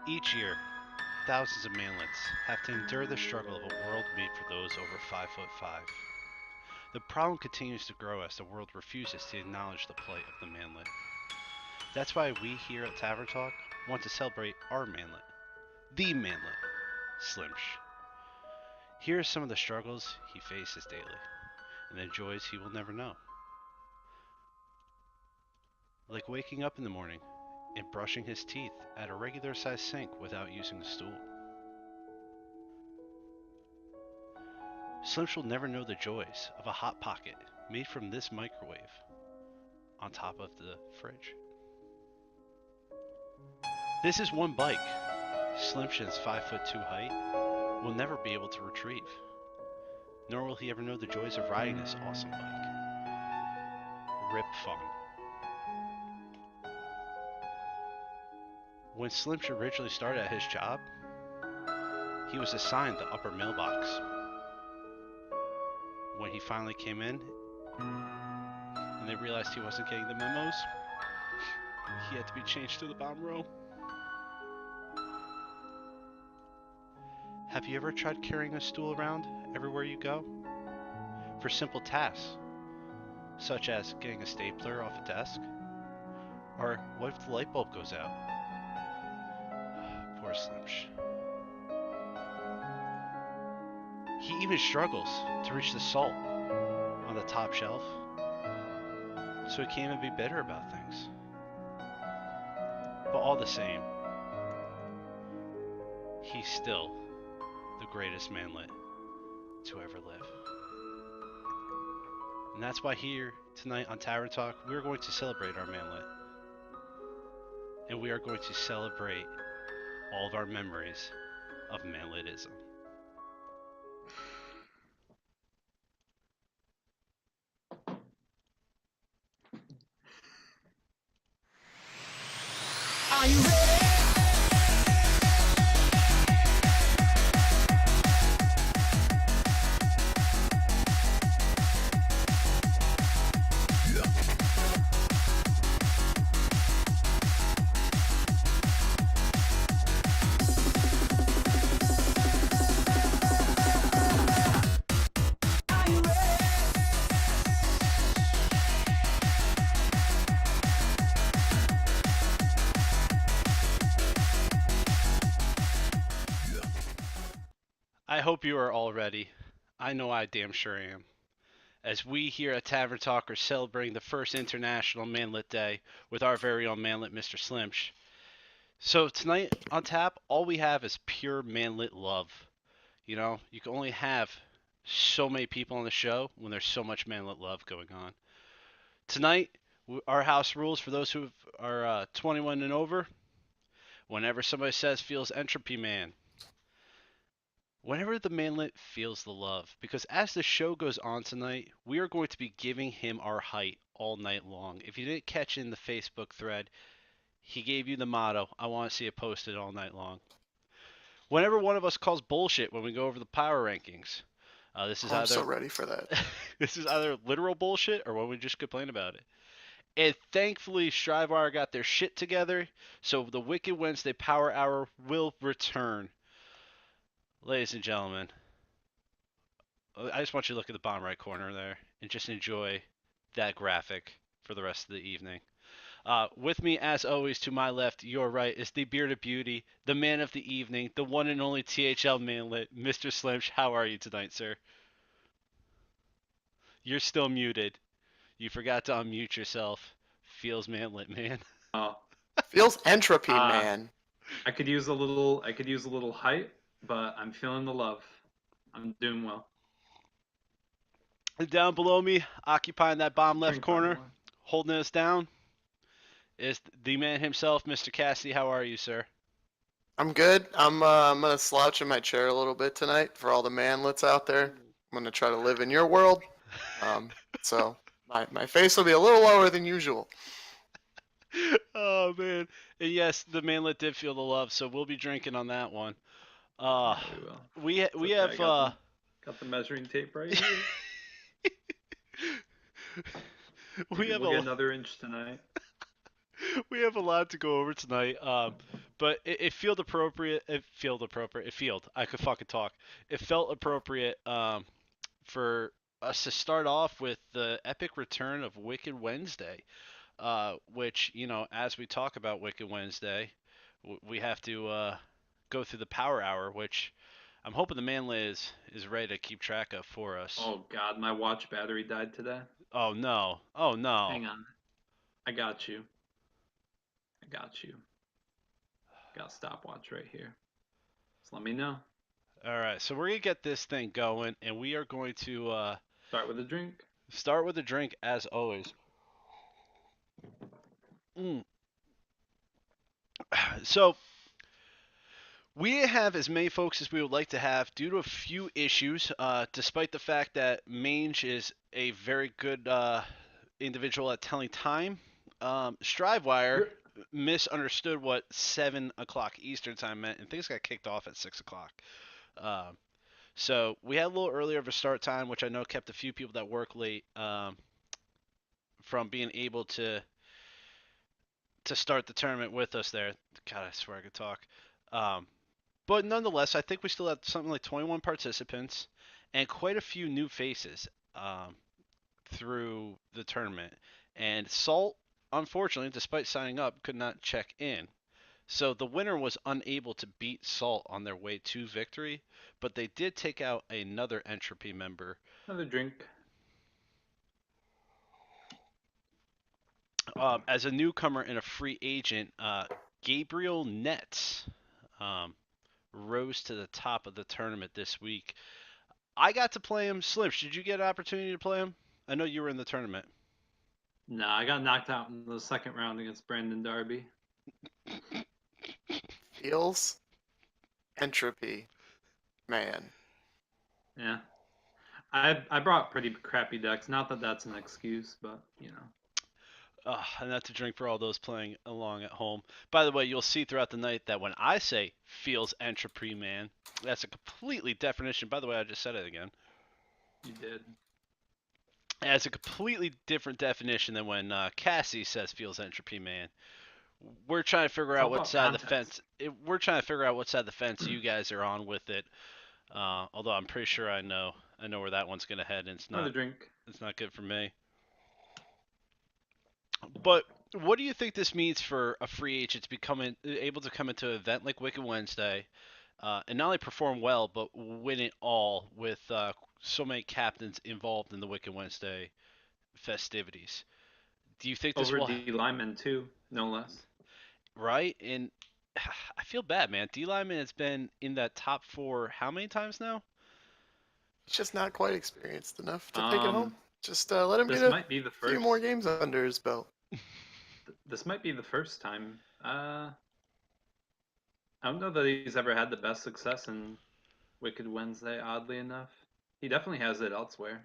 Each year, thousands of manlets have to endure the struggle of a world made for those over 5'5". The problem continues to grow as the world refuses to acknowledge the plight of the manlet. That's why we here at Tavern Talk want to celebrate our manlet, the manlet, Slimsh. Here are some of the struggles he faces daily, and the joys he will never know. Like waking up in the morning and brushing his teeth at a regular sized sink without using a stool. Slimsh will never know the joys of a hot pocket made from this microwave on top of the fridge. This is one bike Slimsh's 5'2" height will never be able to retrieve, nor will he ever know the joys of riding this awesome bike. Rip fun. When Slimsh originally started at his job, he was assigned the upper mailbox. When he finally came in and they realized he wasn't getting the memos, he had to be changed to the bottom row. Have you ever tried carrying a stool around everywhere you go? For simple tasks, such as getting a stapler off a desk? Or what if the light bulb goes out? Poor Slimsh. He even struggles to reach the salt on the top shelf, so he can't even be bitter about things. But all the same, he's still the greatest manlet to ever live. And that's why here tonight on Tavern Talk, we're going to celebrate our manlet. And we are going to celebrate all of our memories of manletism. Are you ready? Are you ready? I hope you are all ready. I know I damn sure am. As we here at Tavern Talk are celebrating the first International Manlet Day with our very own manlet, Mr. Slimsh. So tonight on tap, all we have is pure manlet love. You know, you can only have so many people on the show when there's so much manlet love going on. Tonight, our house rules for those who are 21 and over. Whenever somebody says feels entropy man, whenever the manlet feels the love, because as the show goes on tonight, we are going to be giving him our height all night long. If you didn't catch in the Facebook thread, he gave you the motto, I want to see it posted all night long. Whenever one of us calls bullshit when we go over the power rankings, this is I'm either so ready for that. this is either literal bullshit or when we just complain about it. And thankfully, Strivewire got their shit together, so the Wicked Wednesday Power Hour will return. Ladies and gentlemen, I just want you to look at the bottom right corner there and just enjoy that graphic for the rest of the evening. With me, as always, to my left, your right, is the bearded beauty, the man of the evening, the one and only THL manlet, Mr. Slimsh. How are you tonight, sir? You're still muted. You forgot to unmute yourself. Feels manlet, man. Oh, Feels entropy, Uh, man. I could use a little height, but I'm feeling the love. I'm doing well. And down below me, occupying that bottom left Drink, by the corner, way. holding us down, is the man himself, Mr. Cassidy. How are you, sir? I'm good. I'm gonna slouch in my chair a little bit tonight for all the manlets out there. I'm gonna try to live in your world. So my face will be a little lower than usual. Oh man, and yes, the manlet did feel the love, so we'll be drinking on that one. Yeah, we will. We It's okay, have I got the measuring tape right here. we have we'll get a another inch tonight. we have a lot to go over tonight. But it felt appropriate. I could fucking talk. It felt appropriate for us to start off with the epic return of Wicked Wednesday, which, as we talk about Wicked Wednesday, we have to go through the Power Hour, which I'm hoping the manlet is ready to keep track of for us. Oh God, my watch battery died today. Oh no! Oh no! Hang on, I got you. I got you. Got a stopwatch right here. Just let me know. All right, so we're gonna get this thing going, and we are going to Start with a drink. start with a drink as always. So we have as many folks as we would like to have due to a few issues, despite the fact that Mange is a very good individual at telling time. Strivewire misunderstood what 7 o'clock Eastern time meant, and things got kicked off at 6 o'clock. So we had a little earlier of a start time, which I know kept a few people that work late from being able to start the tournament with us there. God, I swear I could talk. But nonetheless, I think we still had something like 21 participants and quite a few new faces through the tournament. And Salt, unfortunately, despite signing up, could not check in. So the winner was unable to beat Salt on their way to victory, but they did take out another Entropy member. Another drink. As a newcomer and a free agent, Gabriel Netz rose to the top of the tournament this week. I got to play him. Slims, did you get an opportunity to play him? I know you were in the tournament. Nah, I got knocked out in the second round against Brandon Darby. Feels Entropy, man. Yeah. I brought pretty crappy decks. Not that that's an excuse, but And not to drink for all those playing along at home. By the way, you'll see throughout the night that when I say feels Entropy, man, that's a completely definition. By the way, I just said it again. You did. It's a completely different definition than when Cassie says feels Entropy, man. We're trying to figure out what side of the fence. We're trying to figure out what side of the fence you guys are on with it. Although I'm pretty sure I know where that one's gonna head, and it's not. Another drink. It's not good for me. But what do you think this means for a free agent to be able to come into an event like Wicked Wednesday, and not only perform well, but win it all with so many captains involved in the Wicked Wednesday festivities? Do you think this over will D Lyman too, no less? Right? And I feel bad, man. D Lyman has been in that top 4 how many times now? He's just not quite experienced enough to take it home. Just let him This get might be the few more games under his belt. This might be the first time. I don't know that he's ever had the best success in Wicked Wednesday, oddly enough. He definitely has it elsewhere.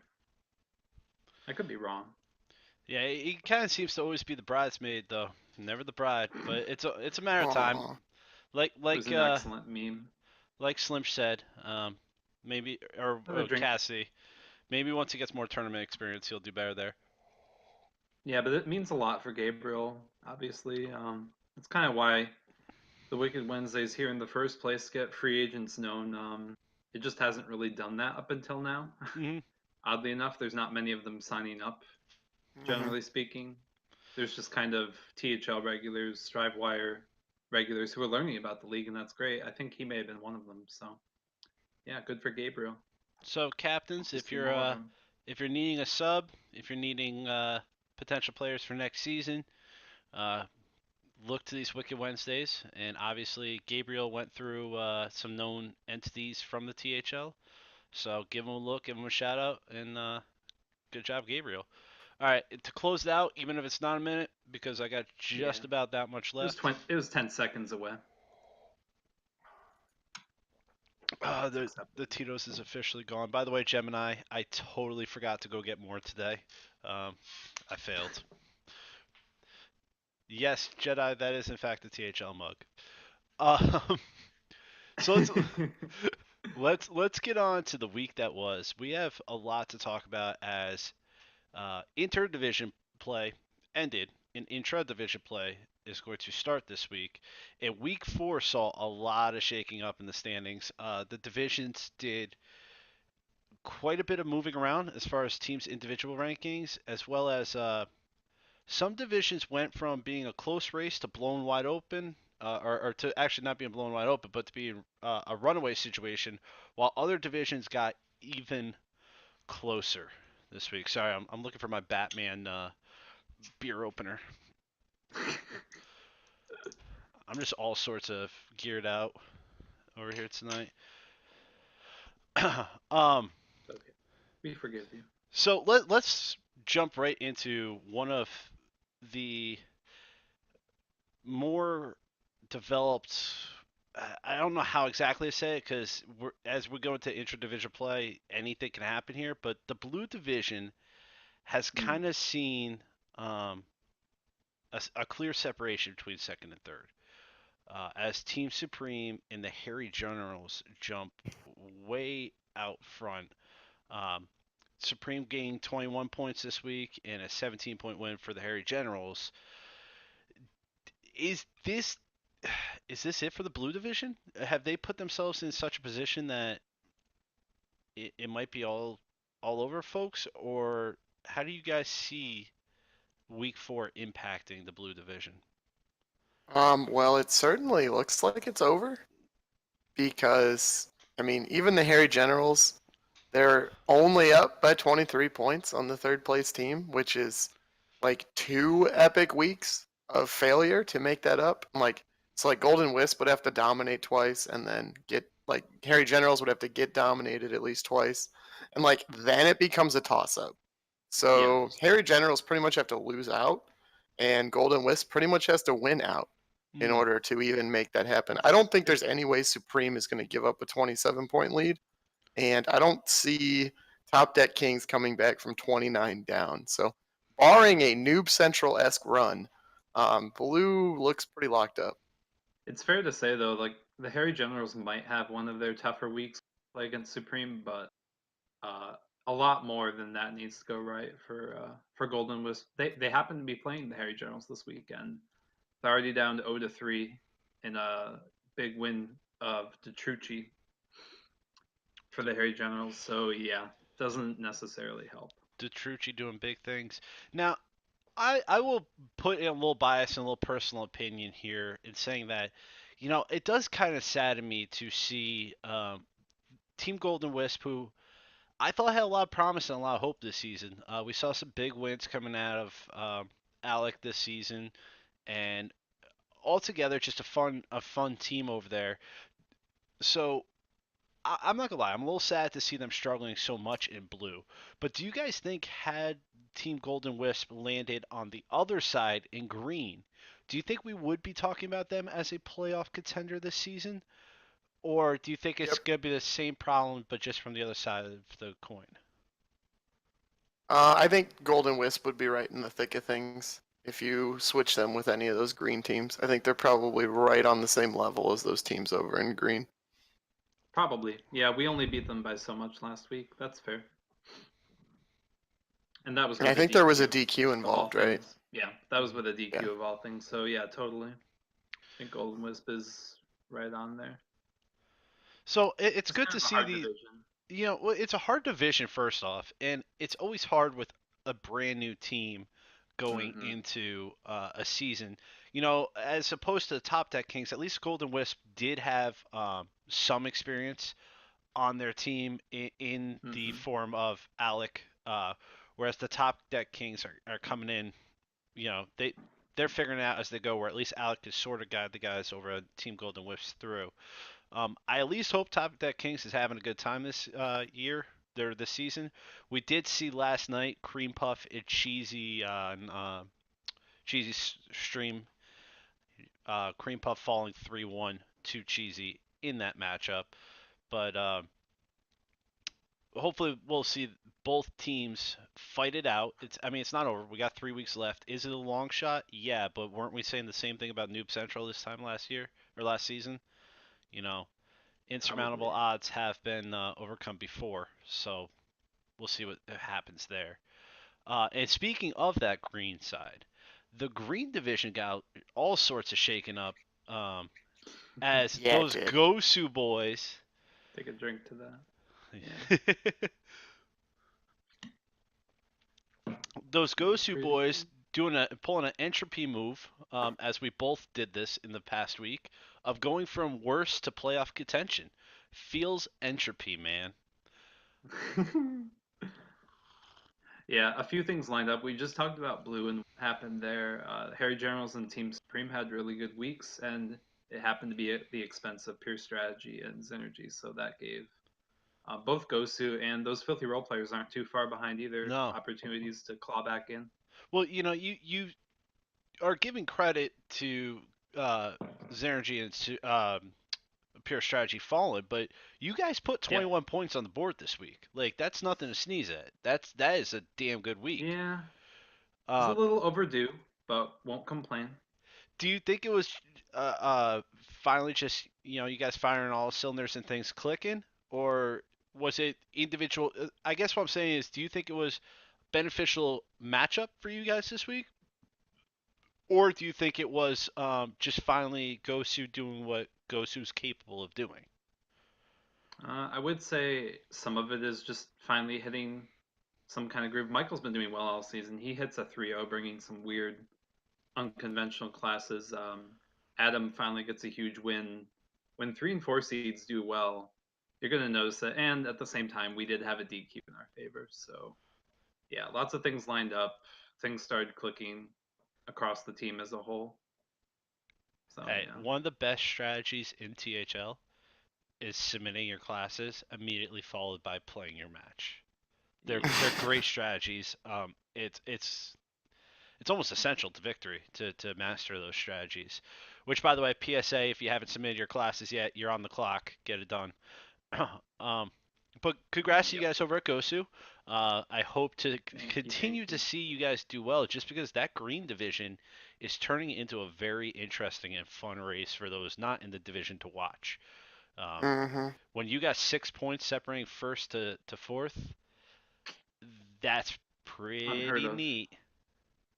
I could be wrong. Yeah, he kind of seems to always be the bridesmaid, though. Never the bride, but it's a matter of time. Aw. Like It was an excellent meme. like Slim said, maybe or Another drink. Cassie, maybe once he gets more tournament experience, he'll do better there. Yeah, but it means a lot for Gabriel, obviously. It's kind of why the Wicked Wednesdays here in the first place get free agents known. It just hasn't really done that up until now. Mhm. Oddly enough, there's not many of them signing up, generally speaking. There's just kind of THL regulars, Strivewire regulars who are learning about the league, and that's great. I think he may have been one of them. So, yeah, good for Gabriel. So captains, Just if see more of you're him. if you're needing a sub, if you're needing potential players for next season, look to these Wicked Wednesdays. And obviously, Gabriel went through some known entities from the THL. So give him a look, give him a shout out, and good job, Gabriel. All right, to close it out, even if it's not a minute, because I got just about that much left. It was 10 seconds away. The Tito's is officially gone. By the way, Gemini, I totally forgot to go get more today. I failed. Yes, Jedi, that is in fact a THL mug. So let's get on to the week that was. We have a lot to talk about as interdivision play ended and intra-division play is going to start this week. And week 4 saw a lot of shaking up in the standings. The divisions did quite a bit of moving around as far as teams' individual rankings, as well as some divisions went from being a close race to blown wide open, or to actually not being blown wide open, but to being a runaway situation, while other divisions got even closer this week. Sorry, I'm looking for my Batman beer opener. I'm just all sorts of geared out over here tonight. Okay, we forgive you. So let's jump right into one of the more developed. I don't know how exactly to say it because as we go into interdivision play, anything can happen here. But the blue division has kind of seen a clear separation between second and third. As Team Supreme and the Harry Generals jump way out front. Um, Supreme gained 21 points this week and a 17-point win for the Harry Generals. Is this it for the Blue Division? Have they put themselves in such a position that it might be all over folks, or how do you guys see Week 4 impacting the Blue Division? Well, it certainly looks like it's over because, I mean, even the Harry Generals, they're only up by 23 points on the third place team, which is like 2 epic weeks of failure to make that up. Like, it's like Golden Wisp would have to dominate twice and then get, like, Harry Generals would have to get dominated at least twice. And, like, then it becomes a toss up. So Harry Generals pretty much have to lose out, and Golden Wisp pretty much has to win out in order to even make that happen. I don't think there's any way Supreme is going to give up a 27-point lead, and I don't see Top Deck Kings coming back from 29 down. So, barring a Noob Central-esque run, Blue looks pretty locked up. It's fair to say though, like the Harry Generals might have one of their tougher weeks play against Supreme, but a lot more than that needs to go right for Golden Wisp. They happen to be playing the Harry Generals this weekend. They're already down to 0-3 in a big win of Detrucci for the Harry Generals. So yeah, doesn't necessarily help. Detrucci doing big things. Now, I will put in a little bias and a little personal opinion here in saying that, it does kind of sadden me to see Team Golden Wisp, who I thought had a lot of promise and a lot of hope this season. We saw some big wins coming out of Alec this season, and altogether just a fun team over there. So I'm not gonna lie, I'm a little sad to see them struggling so much in blue. But do you guys think had Team Golden Wisp landed on the other side in green, do you think we would be talking about them as a playoff contender this season? Or do you think it's Yep. gonna be the same problem but just from the other side of the coin? I think Golden Wisp would be right in the thick of things if you switch them with any of those green teams. I think they're probably right on the same level as those teams over in green. Probably. Yeah, we only beat them by so much last week. That's fair. And that was And with I a think there was a DQ DQ of all involved, right? things. Yeah, that was with a DQ Yeah. of all things. So yeah, totally. I think Golden Wisp is right on there. So it's It's good kind to of a see hard division. well, it's a hard division first off, and it's always hard with a brand new team going Mm-hmm. into a season. As opposed to the Top Deck Kings, at least Golden Wisp did have some experience on their team in the Mm-hmm. form of Alec, whereas the Top Deck Kings are coming in. They're figuring it out as they go. Where at least Alec has sort of guide the guys over at Team Golden Wisp through. I at least hope Top Deck Kings is having a good time this year. This season. We did see last night Cream Puff and Cheesy on Cheesy stream. Cream Puff falling 3-1 to Cheesy in that matchup. But hopefully we'll see both teams fight it out. It's not over. We got 3 weeks left. Is it a long shot? Yeah, but weren't we saying the same thing about Noob Central this time last year or last season? You know, insurmountable Probably. odds have been overcome before, so we'll see what happens there. And speaking of that green side, the green division got all sorts of shaken up as Yeah, it those did. Gosu boys. Take a drink to that. Those Gosu Pretty boys pulling an entropy move, as we both did this in the past week, of going from worst to playoff contention. Feels entropy, man. Yeah, a few things lined up. We just talked about Blue and what happened there. Harry Generals and Team Supreme had really good weeks, and it happened to be at the expense of Pure Strategy and Synergy. So that gave both Gosu and those filthy role players aren't too far behind either. No. Opportunities to claw back in. Well, you are giving credit to Synergy and Pure Strategy Fallen, but you guys put Yeah. 21 points on the board this week. Like, that's nothing to sneeze at. That is a damn good week. Yeah, it's a Um, little overdue, but won't complain. do you think it was finally just you guys firing all cylinders and things clicking, or was it individual? I guess what I'm saying is, do you think it was beneficial matchup for you guys this week, or do you think it was just finally Gosu doing what Gosu's capable of doing? I would say some of it is just finally hitting some kind of groove. Michael's been doing well all season. He hits a 3-0, bringing some weird, unconventional classes. Adam finally gets a huge win. When 3 and 4 seeds do well, you're going to notice that. And at the same time, we did have a DQ in our favor. So, yeah, lots of things lined up. Things started clicking across the team as a whole. So, Hey, yeah. one of the best strategies in THL is submitting your classes immediately followed by playing your match. They're great strategies. It's almost essential to victory to master those strategies. Which, by the way, PSA, if you haven't submitted your classes yet, you're on the clock. Get it done. um, but congrats to you Yep. guys over at Gosu. I hope to continue Thank to you. see you guys do well, just because that green division is turning into a very interesting and fun race for those not in the division to watch. Um, Hmm. when you got 6 points separating first to fourth, that's Unheard pretty of. neat.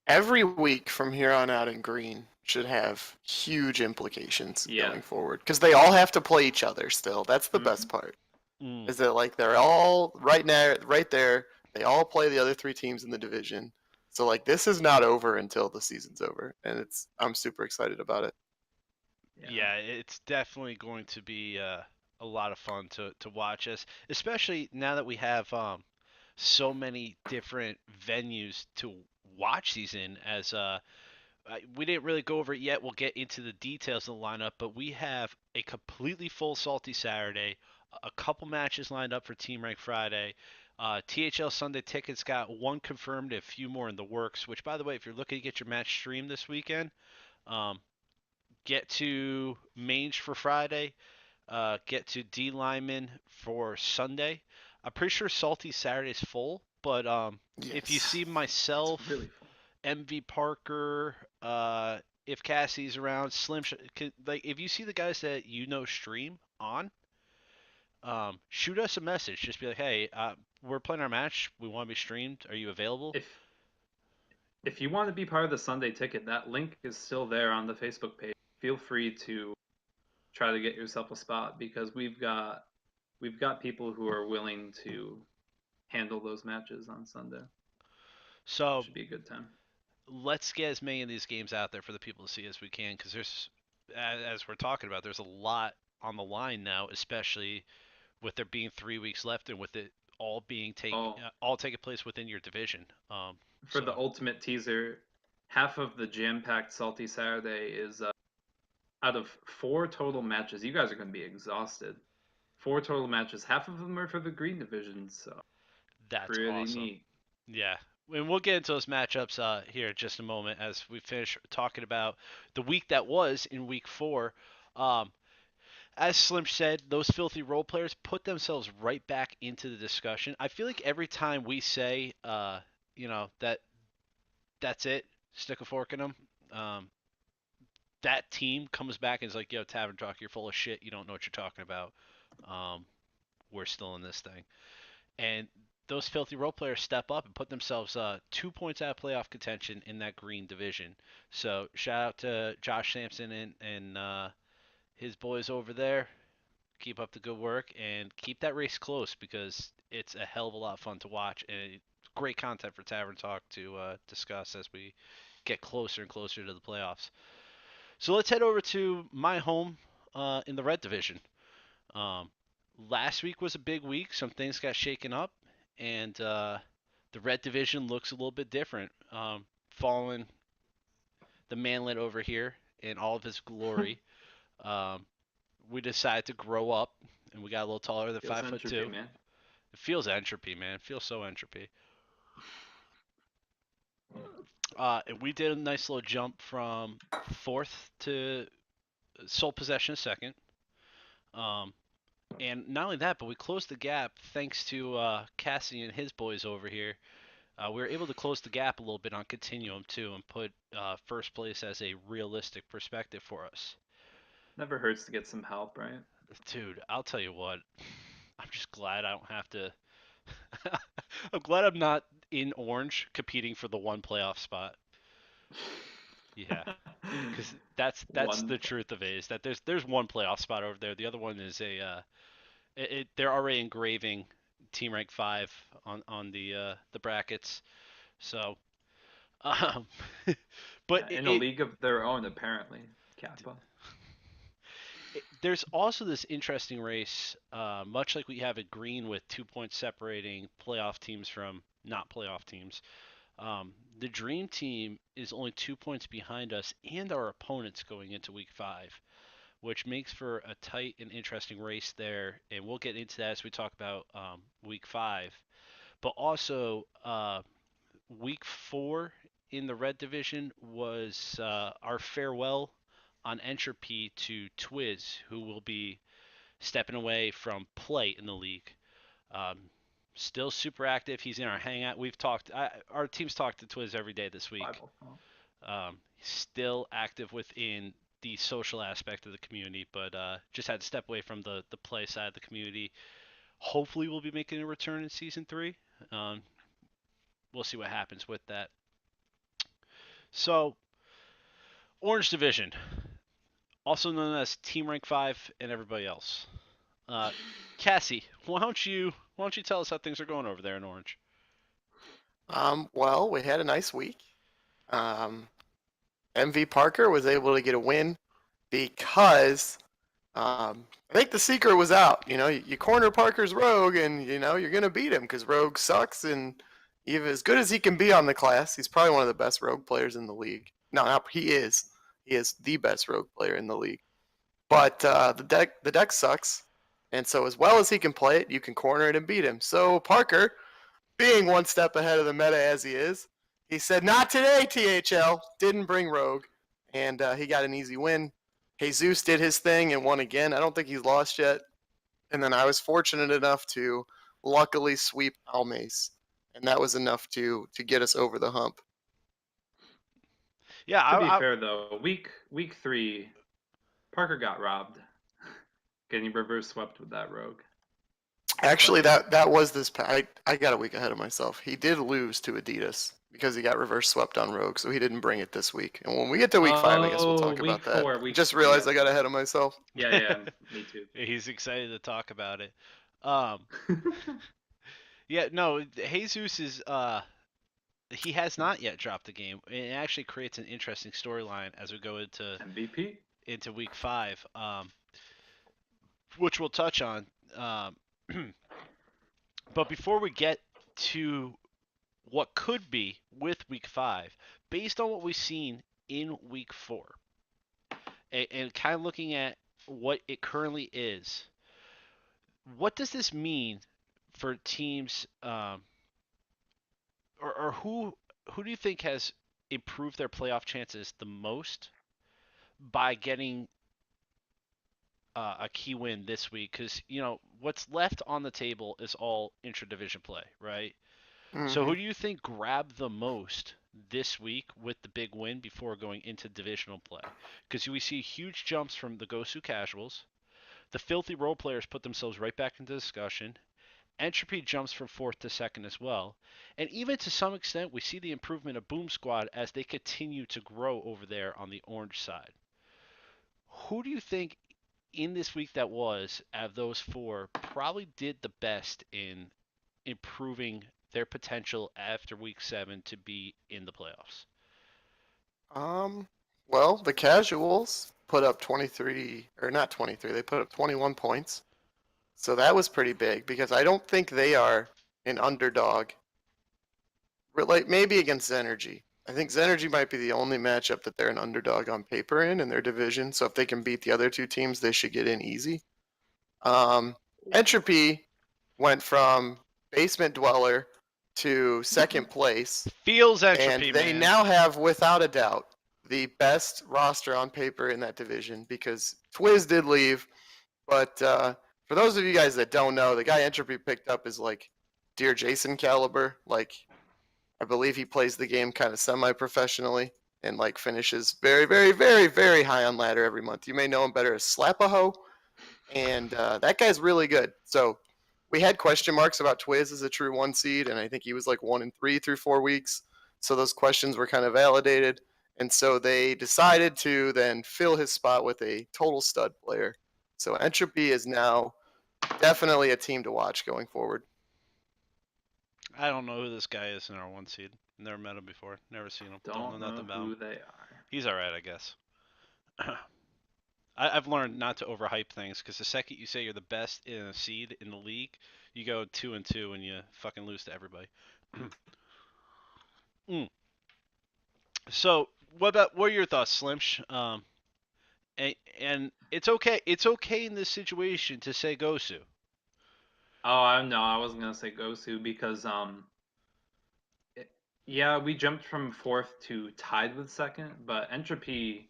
Every week from here on out in green should have huge implications Yeah. going forward because they all have to play each other still. That's the best Mm-hmm. part. Mm. Is that like they're all right now, right there. They all play the other three teams in the division. So like this is not over until the season's over, and I'm super excited about it. Yeah, it's definitely going to be a lot of fun to watch us, especially now that we have so many different venues to watch these in. As we didn't really go over it yet, we'll get into the details of the lineup, but we have a completely full Salty Saturday, a couple matches lined up for Team Rank Friday. THL Sunday tickets got one confirmed, a few more in the works. Which, by the way, if you're looking to get your match streamed this weekend, um, get to Mange for Friday, get to D Lyman for Sunday. I'm pretty sure Salty Saturday is full, but if you Yes. see It's myself, really fun. MV Parker, if Cassie's around, like if you see the guys that stream on, shoot us a message. Just be like, hey, we're playing our match. We want to be streamed. Are you available? If you want to be part of the Sunday ticket, that link is still there on the Facebook page. Feel free to try to get yourself a spot because we've got people who are willing to handle those matches on Sunday. So Should be a good time. let's get as many of these games out there for the people to see as we can, because there's, as we're talking about, there's a lot on the line now, especially with there being 3 weeks left and with it all being Oh, all taking place within your division. for the So ultimate teaser, half of the jam-packed Salty Saturday is out of 4 total matches. You guys are going to be exhausted. 4 total matches. Half of them are for the green division, so that's pretty awesome. neat. Yeah. And we'll get into those matchups here in just a moment as we finish talking about the week that was in week 4. Um, as Slim said, those filthy role players put themselves right back into the discussion. I feel like every time we say, that that's it, stick a fork in them, um, that team comes back and is like, yo, Tavern Talk, you're full of shit. You don't know what you're talking about. Um, we're still in this thing. And those filthy role players step up and put themselves 2 points out of playoff contention in that green division. So shout out to Josh Sampson and his boys over there. Keep up the good work and keep that race close because it's a hell of a lot of fun to watch and great content for Tavern Talk to discuss as we get closer and closer to the playoffs. So let's head over to my home in the red division. Um, Last week was a big week. Some things got shaken up, and the red division looks a little bit different. Following the manlet over here in all of his glory, um, we decided to grow up, and we got a little taller than Feels 5'2". entropy, man. It feels entropy, man. It feels so entropy. And we did a nice little jump from fourth to sole possession of second. Um, and not only that, but we closed the gap thanks to Cassie and his boys over here. We were able to close the gap a little bit on Continuum too, and put first place as a realistic perspective for us. Never hurts to get some help, right? Dude, I'll tell you what. I'm just glad I don't have to. I'm glad I'm not in orange competing for the one playoff spot. Yeah, because that's One. the truth of it is that there's one playoff spot over there. The other one is they're already engraving Team Rank 5 on the brackets. So, um, but In a league of their own, apparently, Kappa. there's also this interesting race, much like we have at green with 2 points separating playoff teams from not playoff teams. The dream team is only 2 points behind us and our opponents going into week 5, which makes for a tight and interesting race there. And we'll get into that as we talk about week 5. But also, week 4 in the red division was our farewell on entropy to Twiz, who will be stepping away from play in the league. Um, Still super active. He's in our hangout. Our team's talked to Twiz every day this week. Bible. Still active within the social aspect of the community, but just had to step away from the play side of the community. Hopefully, we'll be making a return in season 3. We'll see what happens with that. So, Orange Division, also known as Team Rank 5 and everybody else. Cassie, why don't you tell us how things are going over there in Orange? Well, we had a nice week. MV Parker was able to get a win because I think the secret was out. You corner Parker's Rogue, and you're gonna beat him because Rogue sucks, and even as good as he can be on the class, he's probably one of the best Rogue players in the league. No, he is. He is the best Rogue player in the league. But the deck sucks, and so as well as he can play it, you can corner it and beat him. So Parker, being one step ahead of the meta as he is, he said, "Not today, THL." Didn't bring Rogue, and he got an easy win. Jesus did his thing and won again. I don't think he's lost yet. And then I was fortunate enough to luckily sweep Almace, and that was enough to get us over the hump. Yeah, To be fair though, week 3, Parker got robbed, getting reverse swept with that Rogue. Actually, that was this. I got a week ahead of myself. He did lose to Adidas because he got reverse swept on Rogue, so he didn't bring it this week. And when we get to week 5, I guess we'll talk about that. Week Just realized I got ahead of myself. Yeah, me too. He's excited to talk about it. Yeah, no, Jesus is he has not yet dropped the game. It actually creates an interesting storyline as we go into MVP into week 5, which we'll touch on. But before we get to what could be with week 5, based on what we've seen in week 4, and kind of looking at what it currently is, what does this mean for teams, or who do you think has improved their playoff chances the most by getting a key win this week? Because what's left on the table is all intra-division play, right? Mm-hmm. So who do you think grabbed the most this week with the big win before going into divisional play? Because we see huge jumps from the Gosu Casuals. The filthy role players put themselves right back into discussion. Entropy jumps from fourth to second as well. And even to some extent, we see the improvement of Boom Squad as they continue to grow over there on the orange side. Who do you think in this week that was, of those four, probably did the best in improving their potential after week 7 to be in the playoffs? Um, well, the casuals put up 23, or not 23, they put up 21 points. So that was pretty big because I don't think they are an underdog. Like maybe against Zenergy. I think Zenergy might be the only matchup that they're an underdog on paper in their division. So if they can beat the other two teams, they should get in easy. Entropy went from basement dweller to second place, Feels and Entropy, they man. now have, without a doubt, the best roster on paper in that division because Twiz did leave, but for those of you guys that don't know, the guy Entropy picked up is like Dear Jason caliber. Like, I believe he plays the game kind of semi-professionally and like finishes very, very, very, very high on ladder every month. You may know him better as Slapaho, and that guy's really good. So we had question marks about Twiz as a true 1 seed, and I think he was like 1-3 through 4 weeks. So those questions were kind of validated, and so they decided to then fill his spot with a total stud player. So Entropy is now definitely a team to watch going forward. I don't know who this guy is in our 1 seed. Never met him before. Never seen him. Don't know nothing about who him. they are. He's alright, I guess. I've learned not to overhype things because the second you say you're the best in a seed in the league, you go 2-2 and you fucking lose to everybody. So, what are your thoughts, Slimsh? And it's okay. It's okay in this situation to say Gosu. Oh, no, I wasn't gonna say Gosu because yeah, we jumped from fourth to tied with second, but Entropy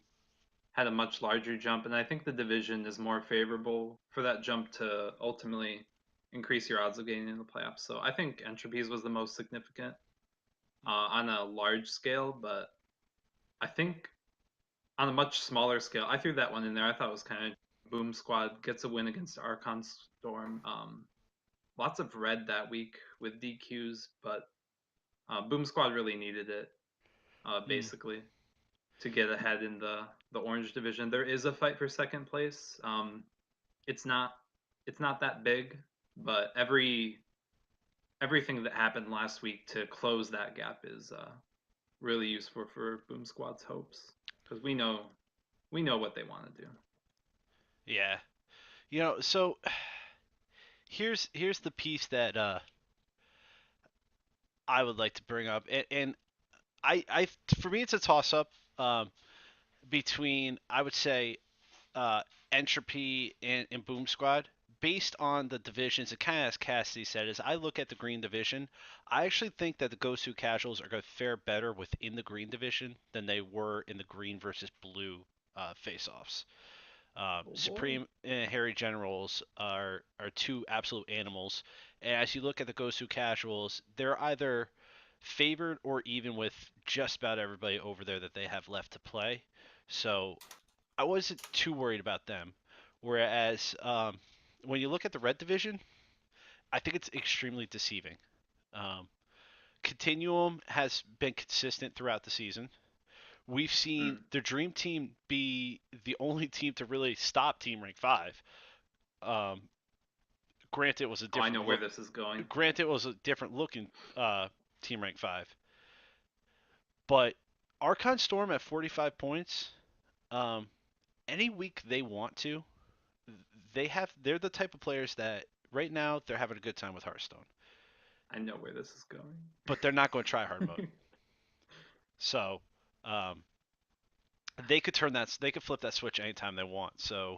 had a much larger jump, and I think the division is more favorable for that jump to ultimately increase your odds of getting in the playoffs. So I think Entropy's was the most significant on a large scale, but I think on a much smaller scale, I threw that one in there. I thought it was kind of Boom Squad gets a win against Archon Storm. Lots of red that week with DQs, but Boom Squad really needed it, basically, to get ahead in the Orange division. There is a fight for second place. It's not that big, but everything that happened last week to close that gap is really useful for Boom Squad's hopes because we know what they want to do. Yeah. So here's the piece that I would like to bring up, and I for me it's a toss up between, I would say, uh, Entropy and Boom Squad. Based on the divisions, it kind of, as Cassidy said, is I look at the green division. I actually think that the Gosu Casuals are going to fare better within the green division than they were in the green versus blue face-offs. Supreme and Harry Generals are two absolute animals. And as you look at the Gosu Casuals, they're either favored or even with just about everybody over there that they have left to play. So I wasn't too worried about them. Whereas when you look at the red division, I think it's extremely deceiving. Um, Continuum has been consistent throughout the season. We've seen the Dream Team be the only team to really stop Team Rank 5. Um, granted, it was a I different know where this is going. Granted, it was a different looking Team Rank 5. But Archon Storm at 45 points, um, any week they want to, they're the type of players that right now they're having a good time with Hearthstone. I know where this is going. But they're not going to try hard mode. So, um, they could flip that switch anytime they want. So,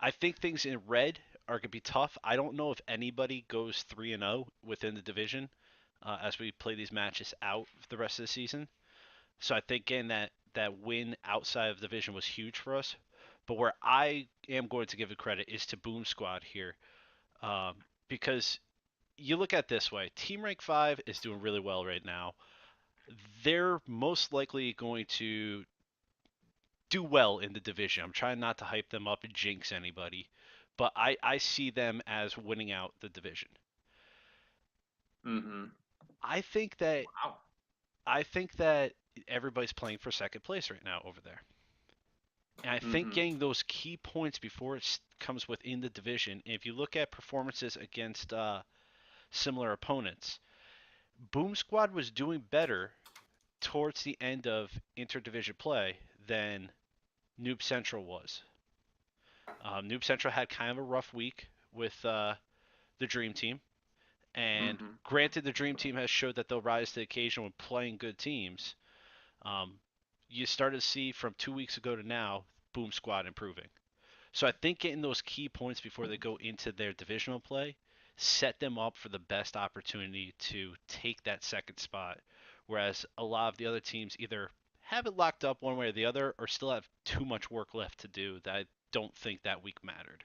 I think things in red are going to be tough. I don't know if anybody goes 3-0 within the division as we play these matches out the rest of the season. So I think getting that win outside of the division was huge for us. But where I am going to give the credit is to Boom Squad here, because you look at it this way: Team Rank 5 is doing really well right now. They're most likely going to do well in the division. I'm trying not to hype them up and jinx anybody, but I see them as winning out the division. Mm-hmm. I think that Wow. everybody's playing for second place right now over there. And I think Mm-hmm. getting those key points before it comes within the division, if you look at performances against similar opponents, Boom Squad was doing better towards the end of interdivision play than Noob Central was. Noob Central had kind of a rough week with the Dream Team, and Mm-hmm. granted, the Dream Team has showed that they'll rise to the occasion when playing good teams. Um, you started to see from 2 weeks ago to now, Boom Squad improving. So I think getting those key points before they go into their divisional play set them up for the best opportunity to take that second spot. Whereas a lot of the other teams either have it locked up one way or the other, or still have too much work left to do that I don't think that week mattered.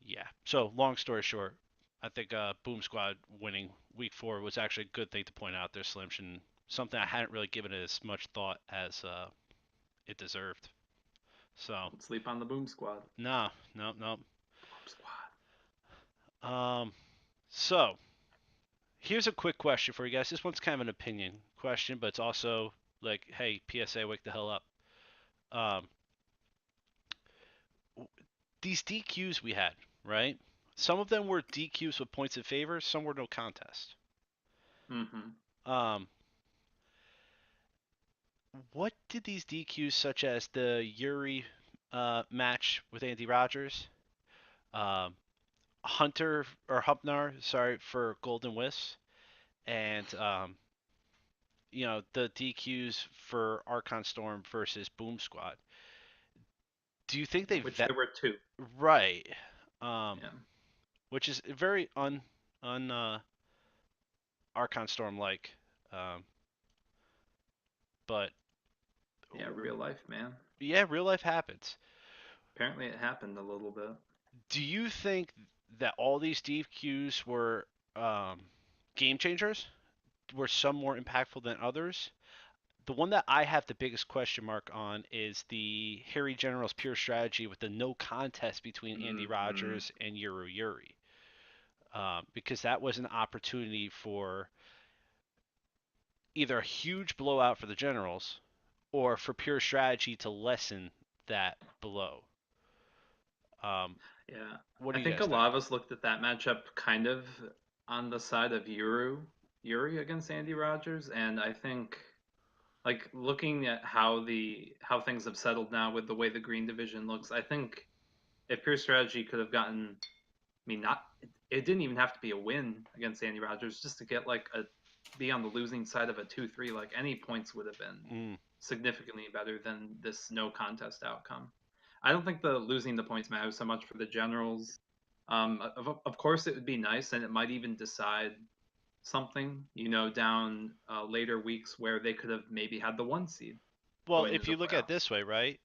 Yeah. So long story short, I think Boom Squad winning week 4 was actually a good thing to point out there, Slimsh, and something I hadn't really given it as much thought as it deserved. So, Don't sleep on the Boom Squad. no, no, no. Boom Squad. So here's a quick question for you guys. This one's kind of an opinion question, but it's also like, hey, PSA, wake the hell up. Um, these DQs we had, right? Some of them were DQs with points in favor. Some were no contest. Mm-hmm. Um, what did these DQs, such as the Yuri match with Andy Rogers, um, Hunter or Hupnar, sorry, for Golden Wisp, and the DQs for Archon Storm versus Boom Squad. Do you think they Which vet there were 2. right? Um, Yeah. which is very un Archon Storm like, um, but Yeah, real life, man. yeah, real life happens. Apparently it happened a little bit. Do you think that all these DQs were um, game changers? Were some more impactful than others? The one that I have the biggest question mark on is the Harry General's pure strategy with the no contest between Andy Mm-hmm. Rogers and Yuri. Because that was an opportunity for either a huge blowout for the Generals or for pure strategy to lessen that blow. Um, Yeah. what I do you think a guys think? lot of us looked at that matchup kind of on the side of Yuri against Andy Rogers, and I think like looking at how things have settled now with the way the green division looks, I think if pure strategy could have gotten, I mean, not it didn't even have to be a win against Andy Rogers, just to get like a be on the losing side of a 2-3, like any points would have been Mm, significantly better than this no contest outcome. I don't think the losing the points matters so much for the generals. Of course, it would be nice, and it might even decide something, down later weeks where they could have maybe had the 1 seed well, going into if the you look at it playoffs. this way, right?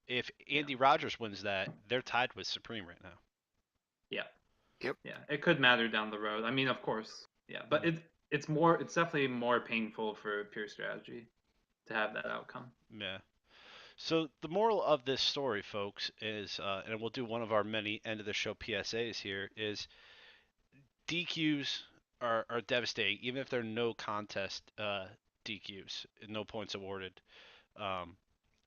If Yeah, Andy Rogers wins that, they're tied with Supreme right now. yeah, Yep. yeah. It could matter down the road. I mean, of course, yeah, but Mm, it's definitely more painful for pure strategy to have that outcome. yeah. So the moral of this story, folks, is, and we'll do one of our many end of the show PSAs here, is DQs are devastating, even if they're no contest DQs, no points awarded. Um,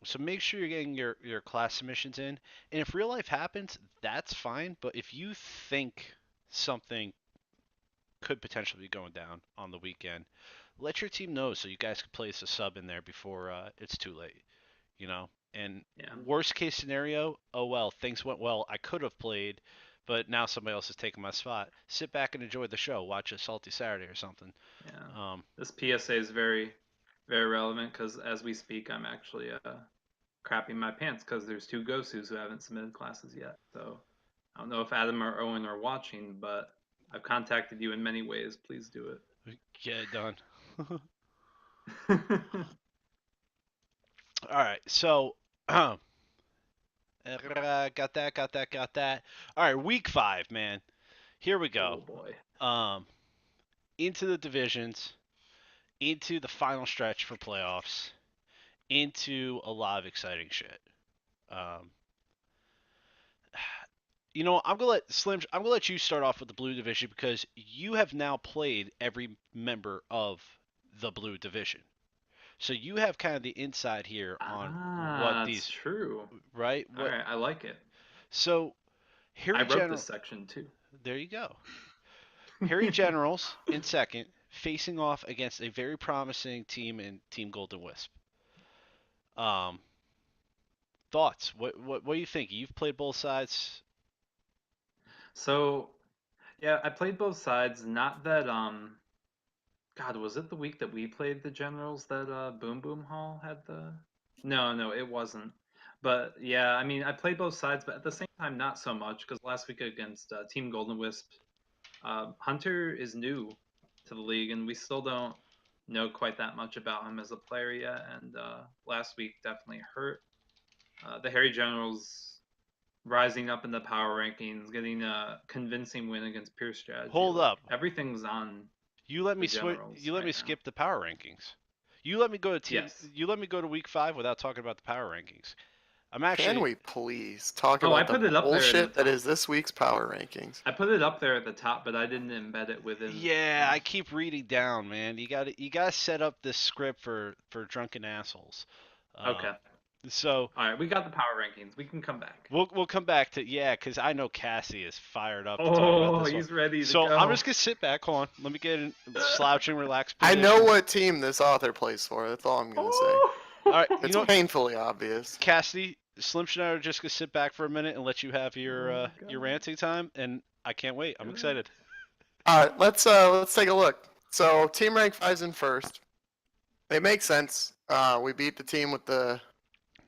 so make sure you're getting your class submissions in. And if real life happens, that's fine. But if you think something could potentially be going down on the weekend, let your team know so you guys can place a sub in there before it's too late. And Yeah, worst case scenario, oh well, things went well. I could have played, but now somebody else is taking my spot. Sit back and enjoy the show. Watch a Salty Saturday or something. yeah. Um, This PSA is very, very relevant because as we speak, I'm actually crapping my pants because there's 2 Gosus who haven't submitted classes yet. So I don't know if Adam or Owen are watching, but I've contacted you in many ways. Please do get it done. it. All right, so got that. All right, week 5, man. Here we go. Oh boy. Um, into the divisions, into the final stretch for playoffs, into a lot of exciting shit. Um, You know, I'm gonna let Slim. I'm gonna let you start off with the blue division because you have now played every member of the blue division, so you have kind of the inside here on what That's these true. right. All What right, I like it. so I Harry wrote this General. section too. There you go. Harry Generals in second, facing off against a very promising team in Team Golden Wisp. Um, thoughts? What do you think? You've played both sides. So, yeah, I played both sides. Not that God, was it the week that we played the Generals that Boom Boom Hall had the? No, it wasn't. But yeah, I mean, I played both sides, but at the same time, not so much because last week against Team Golden Wisp, Hunter is new to the league, and we still don't know quite that much about him as a player yet. And last week definitely hurt. The Harry Generals rising up in the power rankings, getting a convincing win against Pure Strategy. Hold Like, up. everything's on You let me the Generals You let me right now. skip the power rankings. You let me go to team. Yes. You let me go to week 5 without talking about the power rankings. I'm Can actually. we please talk Oh, I about put the it up there in the bullshit that top. is this week's power rankings? I put it up there at the top, but I didn't embed it within. Yeah, I keep reading down, man. You got to set up this script for drunken assholes. Okay. So All right, we got the power rankings. We can come back. we'll come back to because I know Cassie is fired up to talk Oh, about this one. he's ready to So go. I'm just gonna sit back. Hold on. Let me get in slouching, relaxed I position. know what team this author plays for. That's all I'm gonna say. Oh. All right, you It's know what, painfully obvious. Cassidy, Slim Schneider just gonna sit back for a minute and let you have your Oh, your God. ranting time, and I can't wait. I'm Good. excited. All right, let's take a look. So team rank 5's in first. It makes sense. We beat the team with the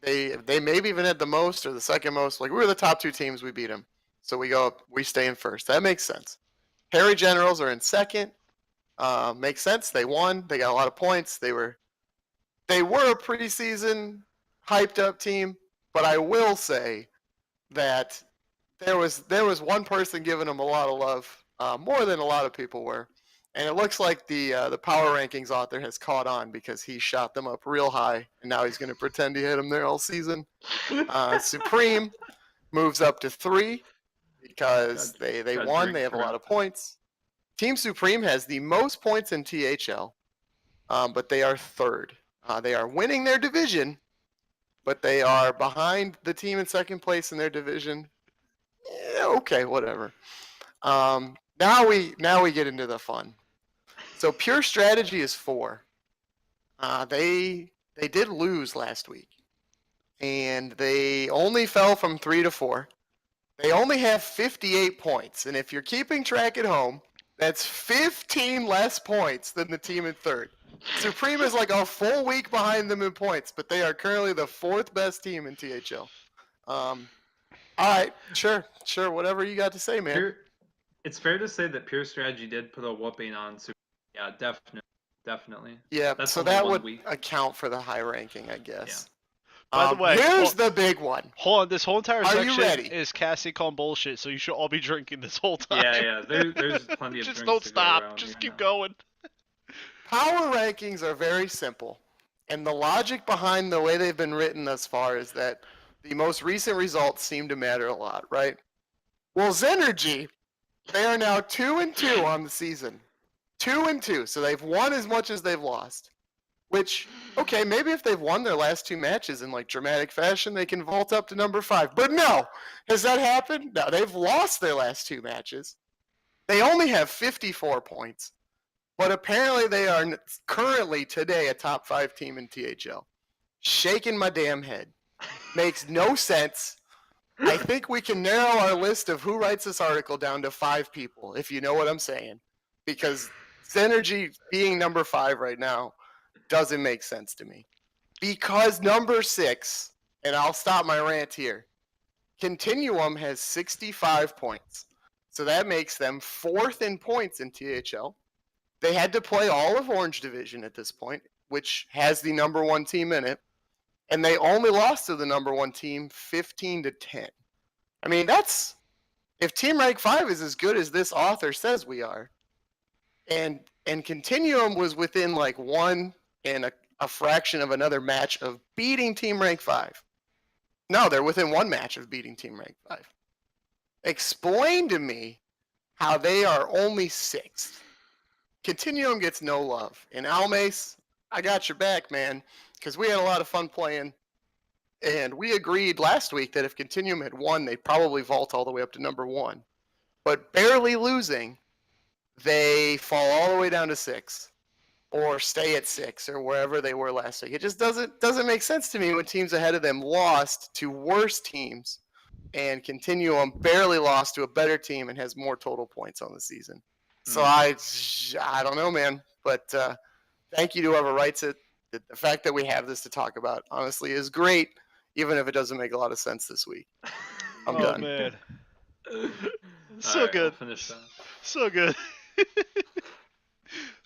they maybe even had the most or the second most. Like we were the top 2 teams, we beat them. So we stay in first. That makes sense. Harry Generals are in second. Makes sense. They won. They got a lot of points. They were a preseason hyped up team, but I will say that there was one person giving them a lot of love, more than a lot of people were, and it looks like the power rankings author has caught on because he shot them up real high, and now he's going to pretend he had them there all season. Supreme moves up to 3 because they got won. drink They have a lot around of points. Team Supreme has the most points in THL, but they are third. They are winning their division, but they are behind the team in second place in their division. Yeah, okay, whatever. Now we get into the fun. So Pure Strategy is 4. They did lose last week, and they only fell from 3 to 4. They only have 58 points, and if you're keeping track at home, that's 15 less points than the team in third. Supreme is like a full week behind them in points, but they are currently the 4th best team in THL. All right, sure, whatever you got to say, man. It's fair to say that Pure Strategy did put a whooping on Super. Yeah, definitely. Yeah, That's so only that 1 would week. account for the high ranking, I guess. By the way, here's the big one. Hold on. This whole entire Are you section ready? is Cassie calling bullshit, so you should all be drinking this whole time. Yeah. There's plenty of Just drinks don't to stop. Go around Just right keep now. going. Power rankings are very simple, and the logic behind the way they've been written thus far is that the most recent results seem to matter a lot, right? Well, Zenergy, they are now 2-2 on the season. 2-2, so they've won as much as they've lost. Which, okay, maybe if they've won their last 2 matches in like dramatic fashion, they can vault up to number 5. But no, has that happened? No, they've lost their last 2 matches. They only have 54 points. But apparently they are currently today a top 5 team in THL. Shaking my damn head. Makes no sense. I think we can narrow our list of who writes this article down to 5 people, if you know what I'm saying. Because Zenergy being number 5 right now doesn't make sense to me. Because number 6, and I'll stop my rant here, Continuum has 65 points. So that makes them 4th in points in THL. They had to play all of Orange Division at this point, which has the number 1 team in it. And they only lost to the number 1 team 15-10. I mean, that's if Team Rank 5 is as good as this author says we are, and Continuum was within like 1 and a fraction of another match of beating Team Rank 5. No, they're within 1 match of beating Team Rank 5. Explain to me how they are only 6th. Continuum gets no love. And Almace, I got your back, man, because we had a lot of fun playing. And we agreed last week that if Continuum had won, they'd probably vault all the way up to number 1. But barely losing, they fall all the way down to 6 or stay at 6 or wherever they were last week. It just doesn't make sense to me when teams ahead of them lost to worse teams and Continuum barely lost to a better team and has more total points on the season. So I don't know, man. But thank you to whoever writes it. The fact that we have this to talk about, honestly, is great, even if it doesn't make a lot of sense this week. I'm Oh done. man, so Alright, good, we'll finish that. so good.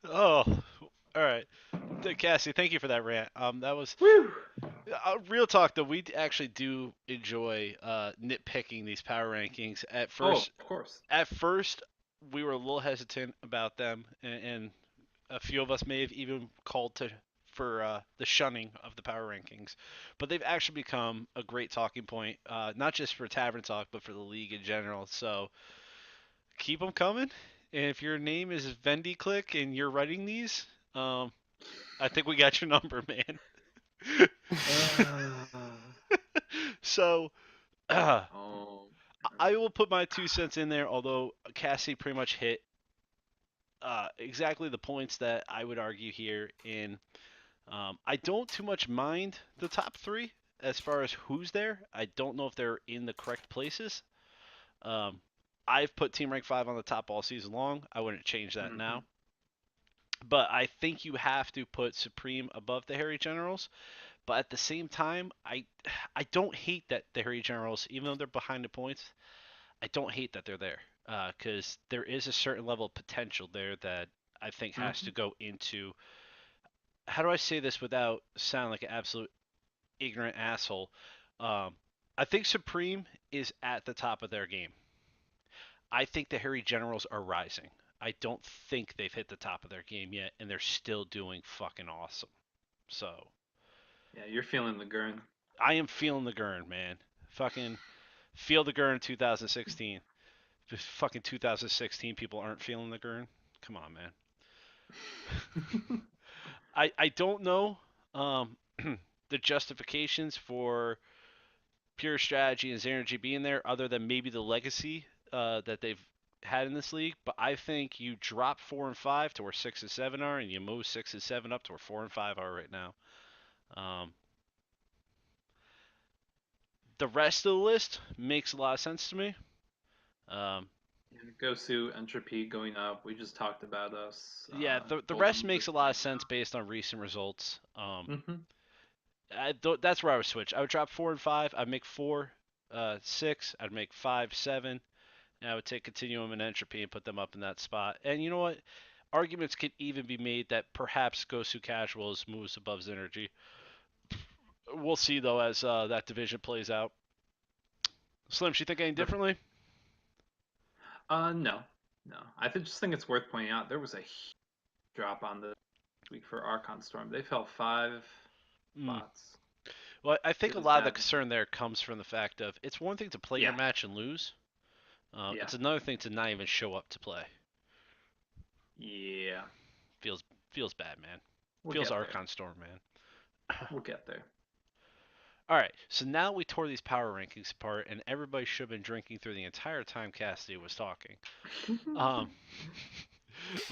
Oh, all right, Cassie, thank you for that rant. That was Woo! real talk though. We actually do enjoy nitpicking these power rankings. Oh, of course. At first, we were a little hesitant about them, and a few of us may have even called for the shunning of the power rankings. But they've actually become a great talking point, not just for Tavern Talk, but for the league in general. So keep them coming. And if your name is Vendy Click and you're writing these, I think we got your number, man. So Oh. I will put my 2 cents in there, although Cassie pretty much hit exactly the points that I would argue here. I don't too much mind the top 3 as far as who's there. I don't know if they're in the correct places. I've put Team Rank 5 on the top all season long. I wouldn't change that now. But I think you have to put Supreme above the Harry Generals. But at the same time, I don't hate that the Harry Generals, even though they're behind the points, I don't hate that they're there. Because there is a certain level of potential there that I think has to go into. How do I say this without sounding like an absolute ignorant asshole? I think Supreme is at the top of their game. I think the Harry Generals are rising. I don't think they've hit the top of their game yet, and they're still doing fucking awesome. So. Yeah, you're feeling the Gurn. I am feeling the Gurn, man. Fucking feel the Gurn 2016. If fucking 2016 people aren't feeling the Gurn, come on, man. I don't know the justifications for Pure Strategy and Xernegy being there, other than maybe the legacy that they've had in this league. But I think you drop 4 and 5 to where 6 and 7 are, and you move 6 and 7 up to where 4 and 5 are right now. The rest of the list makes a lot of sense to me. Gosu, Entropy going up. We just talked about us. Yeah, the rest makes a lot of sense based on recent results. That's where I would switch. I would drop 4 and 5. I'd make 4, 6. I'd make 5, 7. And I would take Continuum and Entropy and put them up in that spot. And you know what? Arguments could even be made that perhaps Gosu Casuals moves above Xernegy. We'll see, though, as that division plays out. Slim, you think any differently? No. I just think it's worth pointing out there was a huge drop on the week for Archon Storm. They fell 5 spots. Well, I think a lot of the concern there comes from the fact of it's one thing to play your match and lose. It's another thing to not even show up to play. Yeah. Feels bad, man. Feels Archon Storm, man. We'll get there. All right, so now we tore these power rankings apart, and everybody should have been drinking through the entire time Cassidy was talking.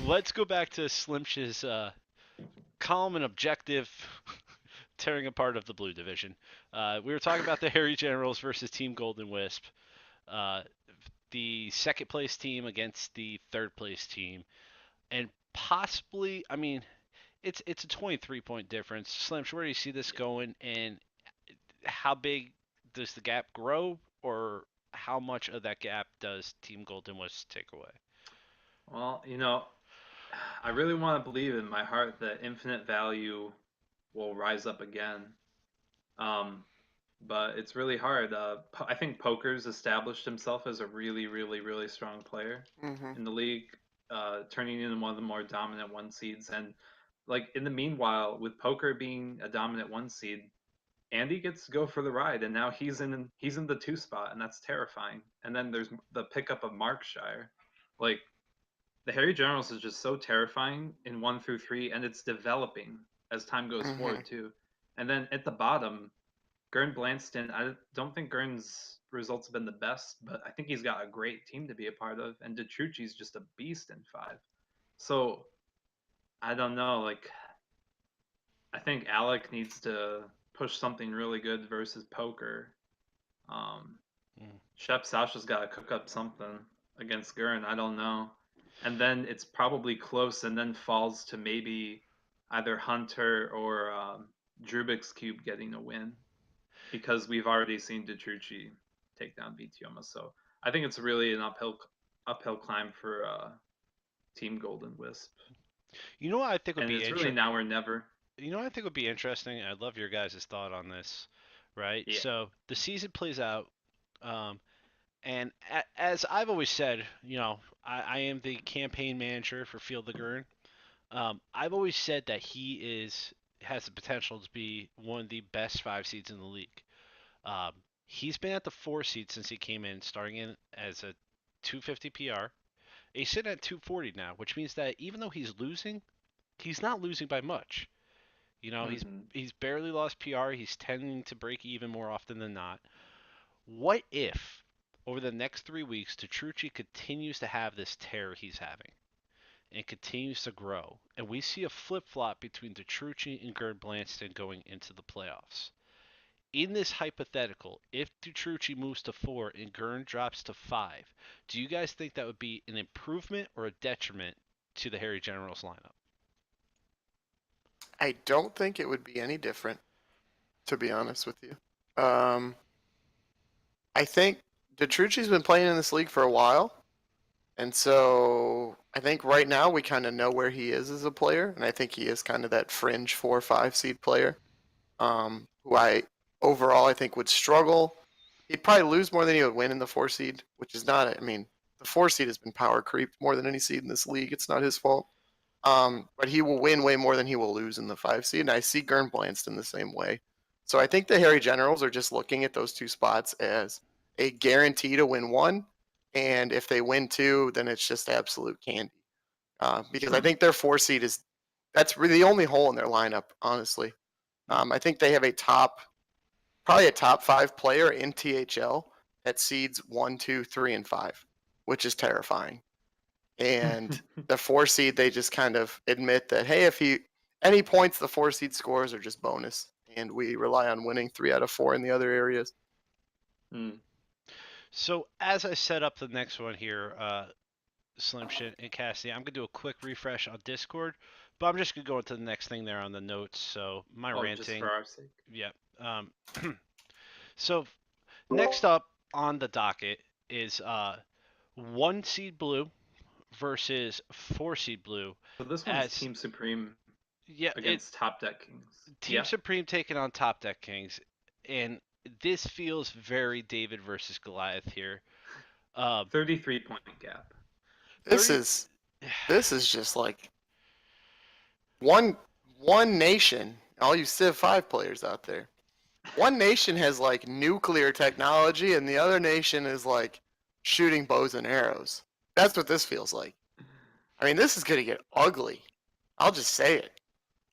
Let's go back to Slimsh's calm and objective tearing apart of the blue division. We were talking about the Harry Generals versus Team Golden Wisp. The second place team against the third place team. And possibly, I mean, it's a 23-point difference. Slimsh, where do you see this going, and how big does the gap grow, or how much of that gap does Team Golden Wisp take away? Well, I really want to believe in my heart that Infinite Value will rise up again. But it's really hard. I think Poker's established himself as a really, really, really strong player in the league, turning into one of the more dominant 1 seeds. And like in the meanwhile, with Poker being a dominant 1 seed, Andy gets to go for the ride, and now he's in the 2 spot, and that's terrifying. And then there's the pickup of Markshire. Like, the Harry Generals is just so terrifying in 1 through 3, and it's developing as time goes Hmm. forward too. And then at the bottom, Gern Blanston, I don't think Gern's results have been the best, but I think he's got a great team to be a part of, and Detrucci's just a beast in 5. So I don't know, like, I think Alec needs to push something really good versus poker. Um, Mm. Chef Sasha's got to cook up something against Gurren. I don't know. And then it's probably close, and then falls to maybe either Hunter or Drubik's Cube getting a win, because we've already seen Detrucci take down Vitioma. So I think it's really an uphill climb for Team Golden Wisp, You know what I think would and be it's really now or never. You know what I think would be interesting? I'd love your guys' thought on this, right? Yeah. So the season plays out, um, and as I've always said, I am the campaign manager for Field of Gurn. I've always said that he has the potential to be one of the best 5 seeds in the league. Um, he's been at the 4 seed since he came in, starting in as a 250 PR. He's sitting at 240 now, which means that even though he's losing, he's not losing by much. Hmm. He's barely lost PR. He's tending to break even more often than not. What if over the next 3 weeks, Petrucci continues to have this tear he's having and continues to grow, and we see a flip flop between Petrucci and Gerd Blanston going into the playoffs? In this hypothetical, if Petrucci moves to 4 and Gern drops to 5, do you guys think that would be an improvement or a detriment to the Harry Generals lineup? I don't think it would be any different, to be honest with you. Um, I think Detrucci's been playing in this league for a while, and so I think right now we kind of know where he is as a player, and I think he is kind of that fringe 4 or 5 seed player, who I overall I think would struggle. He'd probably lose more than he would win in the 4 seed, which is not. I mean, the 4 seed has been power creeped more than any seed in this league. It's not his fault. But he will win way more than he will lose in the 5 seed. And I see Gern Blanston the same way. So I think the Harry Generals are just looking at those 2 spots as a guarantee to win 1. And if they win 2, then it's just absolute candy. Because I think their 4 seed that's really the only hole in their lineup, honestly. I think they have probably a top 5 player in THL at seeds 1, 2, 3, and 5, which is terrifying. And the 4 seed, they just kind of admit that, hey, if any points the 4 seed scores are just bonus, and we rely on winning 3 out of 4 in the other areas. Mm. So as I set up the next one here, Slim Shit and Cassidy, I'm gonna do a quick refresh on Discord, but I'm just gonna go into the next thing there on the notes. So my Oh, just for ranting, our sake. yep. So next up on the docket is 1 seed blue versus 4 seed blue. So this one's As Team Supreme yeah, against Top Deck Kings. Team Yeah. Supreme taking on Top Deck Kings, and this feels very David versus Goliath here. 33-point gap. This 30. is this is just like one nation. All you Civ 5 players out there. One nation has like nuclear technology, and the other nation is like shooting bows and arrows. That's what this feels like. I mean, this is gonna get ugly. I'll just say it.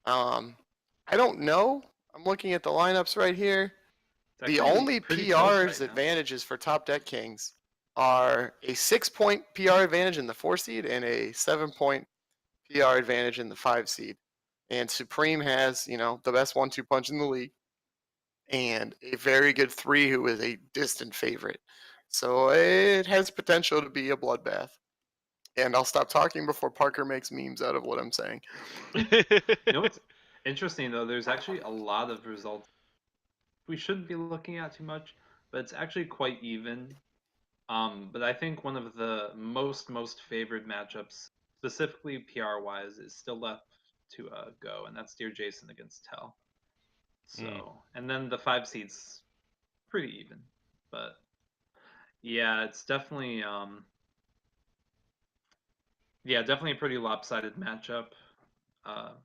I don't know. I'm looking at the lineups right here. It's The actually only pretty close PR's right now. advantages for Top Deck Kings are a 6-point PR advantage in the 4 seed and a 7-point PR advantage in the 5 seed. And Supreme has, the best 1-2 punch in the league and a very good 3 who is a distant favorite. So it has potential to be a bloodbath. And I'll stop talking before Parker makes memes out of what I'm saying. You know what's interesting though? There's actually a lot of results we shouldn't be looking at too much, but it's actually quite even. But I think one of the most favored matchups, specifically PR wise, is still left to go, and that's Dear Jason against Tell. Mm. So, and then the 5 seeds pretty even, but yeah, it's definitely definitely a pretty lopsided matchup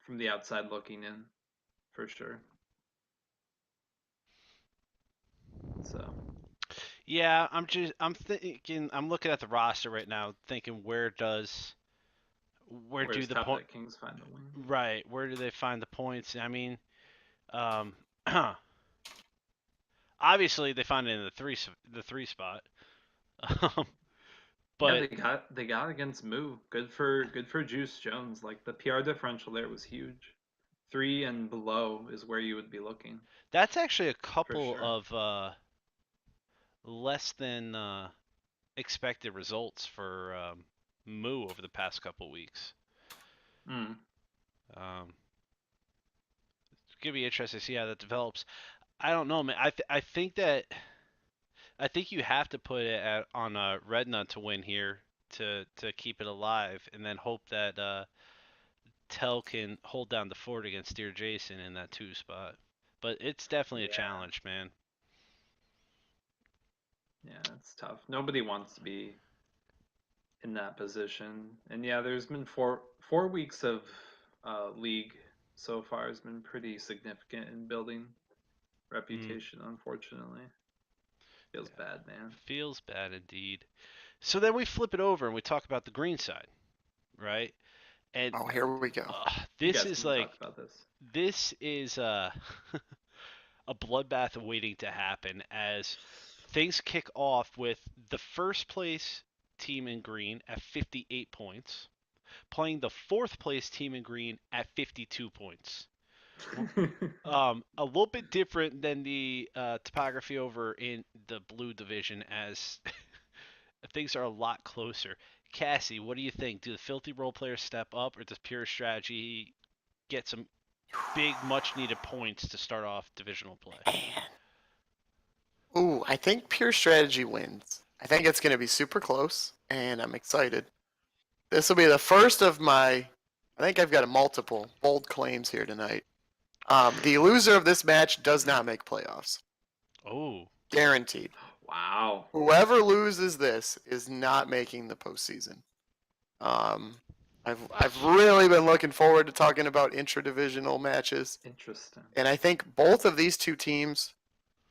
from the outside looking in, for sure. So Yeah, I'm thinking I'm looking at the roster right now, thinking where do where's the point Top Kings find the win? right, where do they find the points? I mean, um, obviously they find it in the three spot. Um, Yeah, but they got against Moo. Good for Juice Jones. Like the PR differential there was huge. 3 and below is where you would be looking that's actually a for couple sure. of less than expected results for Moo over the past couple weeks. Mm. Um, it's gonna be interesting to see how that develops. I don't know, man. I think you have to put it on Redna to win here to keep it alive, and then hope that Tell can hold down the fort against Steer Jason in that 2 spot. But it's definitely a Yeah, challenge, man. yeah, it's tough. Nobody wants to be in that position. And yeah, there's been 4 weeks of league so far has been pretty significant in building Mm, reputation. Unfortunately, feels yeah, bad, man. feels bad indeed. So then we flip it over and we talk about the green side, right? And Oh, here we go. You this guys is can talk like about this. this is a bloodbath waiting to happen as things kick off with the first place team in green at 58 points, playing the fourth place team in green at 52 points. A little bit different than the topography over in the blue division, as things are a lot closer. Cassie, what do you think? Do the filthy role players step up, or does pure strategy get some big, much needed points to start off divisional play? Ooh, I think pure strategy wins. I think it's going to be super close, and I'm excited. This will be the first of my. I think I've got a multiple bold claims here tonight. The loser of this match does not make playoffs. Oh, Guaranteed. Wow. Whoever loses this is not making the postseason. Um, I've really been looking forward to talking about intra-divisional matches, Interesting. and I think both of these two teams,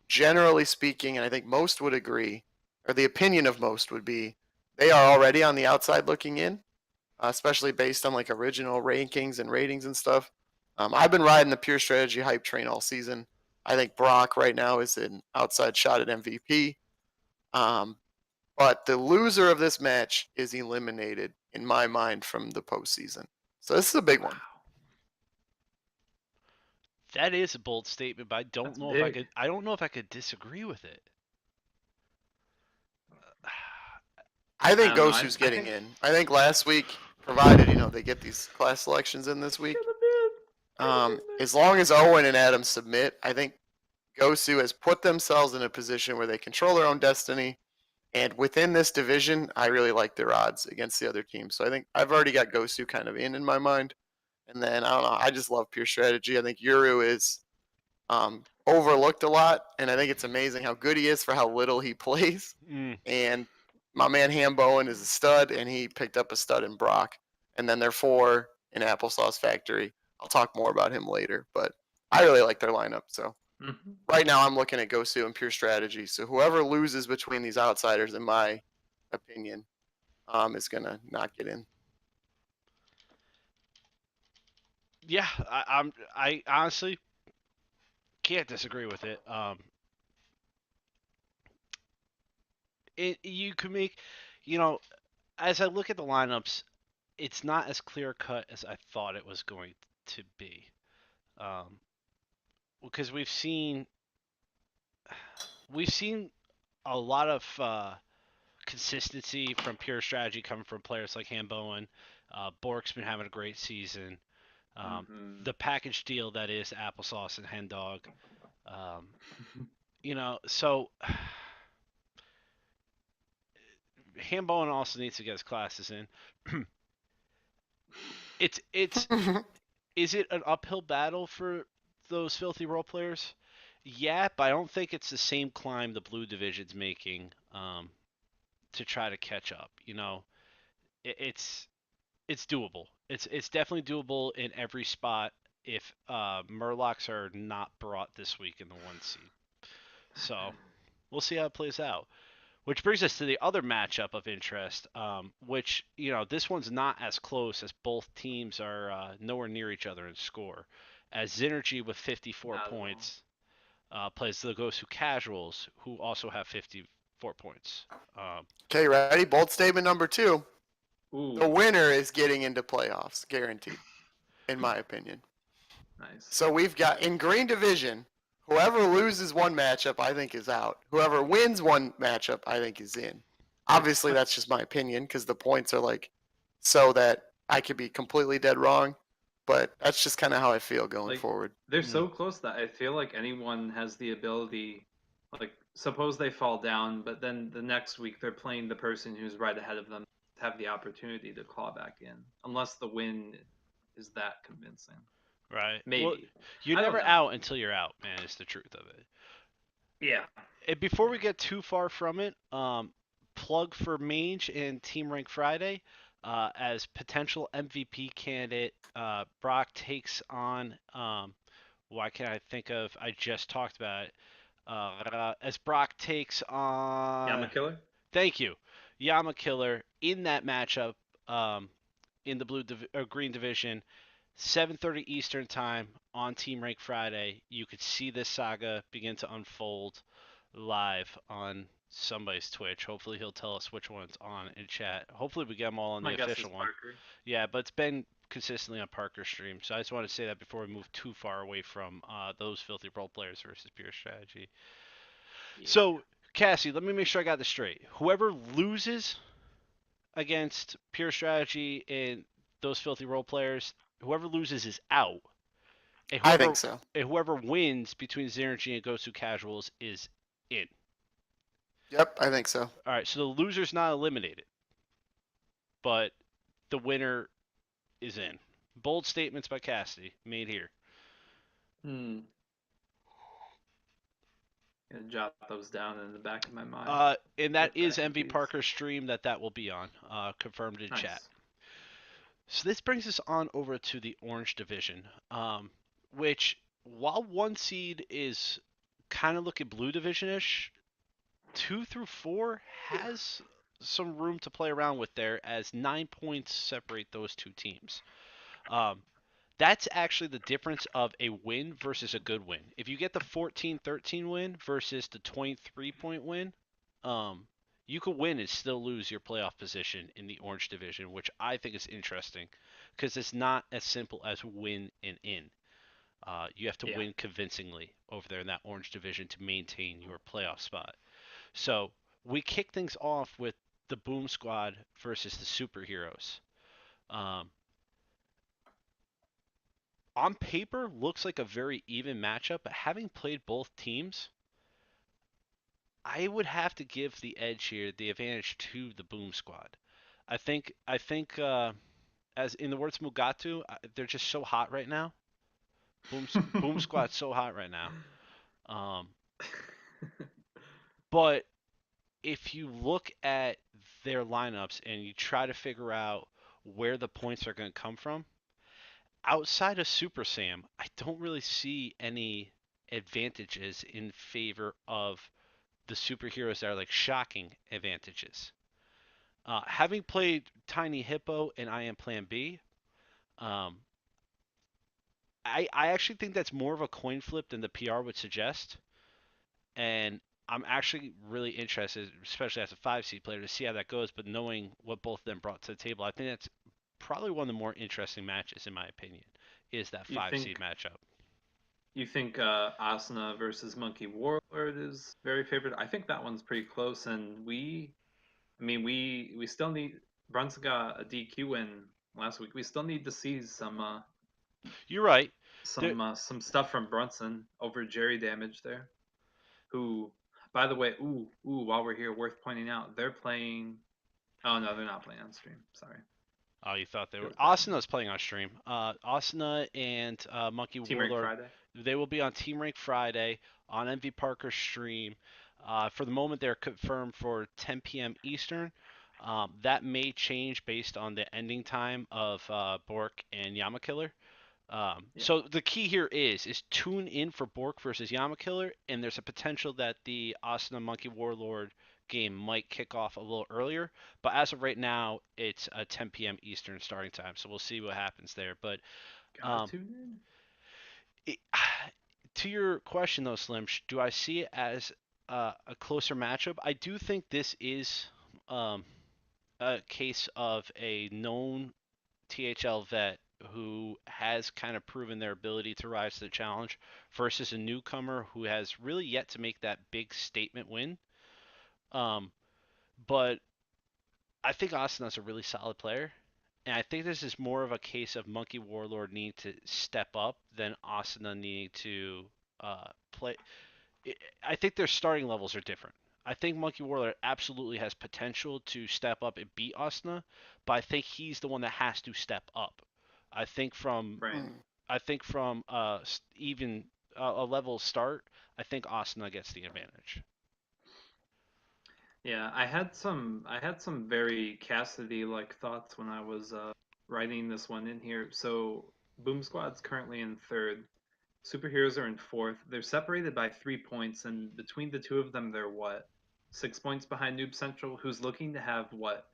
generally speaking, and I think most would agree, or the opinion of most would be, they are already on the outside looking in, especially based on like original rankings and ratings and stuff. I've been riding the pure strategy hype train all season. I think Brock right now is an outside shot at MVP. Um, but the loser of this match is eliminated in my mind from the postseason. So this is a big Wow. one. that is a bold statement, but I don't That's know if I big. could. I don't know if I could disagree with it. I I think don't know. I, Gosu's I getting think in. I think last week, provided they get these class selections in this week, get a bit. Get a bit as long as Owen and Adam submit, I think Gosu has put themselves in a position where they control their own destiny. And within this division, I really like their odds against the other teams. So I think I've already got Gosu kind of in my mind. And then I don't know. I just love pure strategy. I think Yuru is overlooked a lot, and I think it's amazing how good he is for how little he plays. Mm. And my man Ham Bowen is a stud, and he picked up a stud in Brock. And then they're four in Applesauce Factory. I'll talk more about him later, but I really like their lineup. So Mhm. right now I'm looking at Gosu and pure strategy. So whoever loses between these outsiders, in my opinion, is gonna not get in. Yeah, I honestly can't disagree with it. You could make, you know, as I look at the lineups, it's not as clear cut as I thought it was going to be. Um, because we've seen a lot of consistency from pure strategy coming from players like Hambowen. Bork's been having a great season. Um, Mhm. the package deal that is applesauce and hen dog. Um, so Hambowen also needs to get his classes in. It's is it an uphill battle for those filthy role players? Yeah, but I don't think it's the same climb the blue division's making to try to catch up. It's doable. It's definitely doable in every spot if Murlocs are not brought this week in the 1 seed. So We'll see how it plays out. Which brings us to the other matchup of interest, which, this one's not as close as both teams are nowhere near each other in score. As Synergy with 54 Not at all. points plays the Gosu Casuals, who also have 54 points. Okay, ready? Bold statement number 2. Ooh, The winner is getting into playoffs, guaranteed, in my opinion. nice. So we've got in Green Division, whoever loses one matchup, I think is out. Whoever wins one matchup, I think is in. Obviously, that's just my opinion because the points are like so that I could be completely dead wrong. But that's just kind of how I feel going forward. They're so close that I feel like anyone has the ability. Like, suppose they fall down, but then the next week they're playing the person who's right ahead of them to have the opportunity to claw back in, unless the win is that convincing. Right. Maybe. Well, you're I don't never know. out until you're out, man, is the truth of it. Yeah. And before we get too far from it, plug for Mange and Team Rank Friday. As potential MVP candidate, Brock takes on, why can't I think of, I just talked about it. As Brock takes on. Yama Killer? Thank you. Yama Killer in that matchup, in the green division, 7:30 Eastern time on Team Rank Friday. You could see this saga begin to unfold live on somebody's Twitch. Hopefully he'll tell us which one's on in chat. Hopefully we get them all on My the guess is official one. Parker. Yeah, but it's been consistently on Parker's stream, so I just want to say that before we move too far away from those filthy role players versus Pure Strategy. Yeah. So, Cassie, let me make sure I got this straight. Whoever loses against Pure Strategy and those filthy role players, whoever loses is out. And I think so. And whoever wins between Xergy and Gosu Casuals is in. Yep, I think so. All right, so the loser's not eliminated, but the winner is in. Bold statements by Cassidy made here. Gonna jot those down in the back of my mind. And that With is that, MV please. Parker's stream that will be on. Confirmed in Nice. chat. So this brings us on over to the Orange Division, which, while 1 seed is kind of looking Blue Division-ish, 2 through 4 has some room to play around with there, as 9 points separate those two teams. That's actually the difference of a win versus a good win. If you get the 14-13 win versus the 23-point win, you could win and still lose your playoff position in the Orange Division, which I think is interesting because it's not as simple as win and in. You have to win convincingly over there in that Orange Division to maintain your playoff spot. So we kick things off with the Boom Squad versus the Superheroes. On paper, looks like a very even matchup, but having played both teams, I would have to give the edge here, the advantage to the Boom Squad. I think, as in the words Mugatu, they're just so hot right now. Boom Squad's so hot right now. But if you look at their lineups and you try to figure out where the points are going to come from, outside of Super Sam, I don't really see any advantages in favor of the superheroes that are like shocking advantages. Having played Tiny Hippo and I Am Plan B, I actually think that's more of a coin flip than the PR would suggest. And I'm actually really interested, especially as a 5 seed player, to see how that goes. But knowing what both of them brought to the table, I think that's probably one of the more interesting matches, in my opinion, is that 5 seed matchup. You think Asuna versus Monkey Warlord is very favored? I think that one's pretty close, and we still need. Brunson got a DQ win last week. We still need to see some. You're right. Some stuff from Brunson over Jerry Damage there, who, by the way, while we're here, worth pointing out, they're playing. Oh no, they're not playing on stream. Sorry. Oh, you thought they were? Asuna's playing on stream. Asuna and Monkey Team Warlord. Rank Friday. They will be on Team Rank Friday on MV Parker's stream. For the moment, they're confirmed for 10 p.m. Eastern. That may change based on the ending time of Bork and Yamakiller. Yeah. So the key here is tune in for Bork versus Yamakiller, and there's a potential that the Asuna Monkey Warlord game might kick off a little earlier. But as of right now, it's a 10 p.m. Eastern starting time, so we'll see what happens there. But Gotta um, tune in. it, to your question though, Slim, do I see it as a closer matchup? I do think this is um, a case of a known THL vet who has kind of proven their ability to rise to the challenge versus a newcomer who has really yet to make that big statement win. Um, but I think Asuna's a really solid player. And I think this is more of a case of Monkey Warlord needing to step up than Asuna needing to play. I think their starting levels are different. I think Monkey Warlord absolutely has potential to step up and beat Asuna, but I think he's the one that has to step up. I think from Right. Hmm. I think from even a level start, I think Asuna gets the advantage. Yeah, I had some very Cassidy like thoughts when I was writing this one in here. So Boom Squad's currently in third. Superheroes are in fourth. They're separated by 3 points, and between the two of them, they're what? 6 points behind Noob Central, who's looking to have what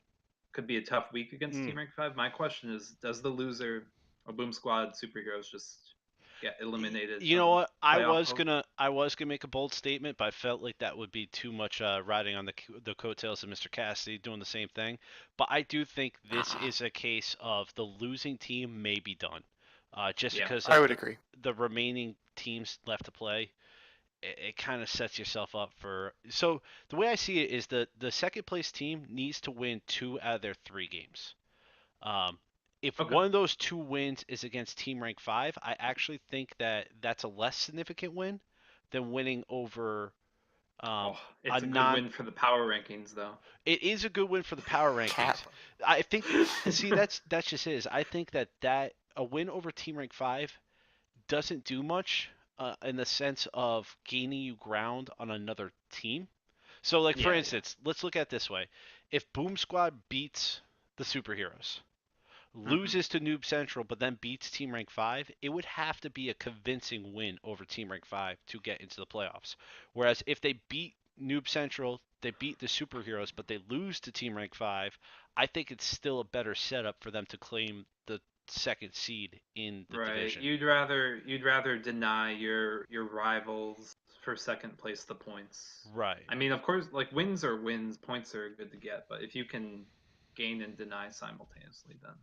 could be a tough week against Mm. Team Rank 5. My question is, does the loser of Boom Squad Superheroes just get eliminated You know from what? playoff hope? I was gonna make a bold statement, but I felt like that would be too much riding on the coattails of Mr. Cassidy doing the same thing. But I do think this Uh-uh. is a case of the losing team may be done, just Yeah. because I of would agree. the remaining teams left to play. It kind of sets yourself up for. So the way I see it is the second place team needs to win 2 out of their 3 games. Um, if Okay. one of those 2 wins is against Team Rank 5, I actually think that that's a less significant win than winning over Oh, a it's a good non. win for the power rankings, though. It is a good win for the power Cap. rankings. I think. See, that's just is. I think that a win over Team Rank 5 doesn't do much in the sense of gaining you ground on another team. So, like for Yeah, yeah. instance, let's look at it this way: if Boom Squad beats the superheroes, Hmm. loses to Noob Central, but then beats Team Rank 5, it would have to be a convincing win over Team Rank 5 to get into the playoffs. Whereas if they beat Noob Central, they beat the superheroes, but they lose to Team Rank 5, I think it's still a better setup for them to claim the second seed in the Right. division. You'd rather deny your rivals for second place the points. Right. I mean, of course, like wins are wins, points are good to get, but if you can gain and deny simultaneously, then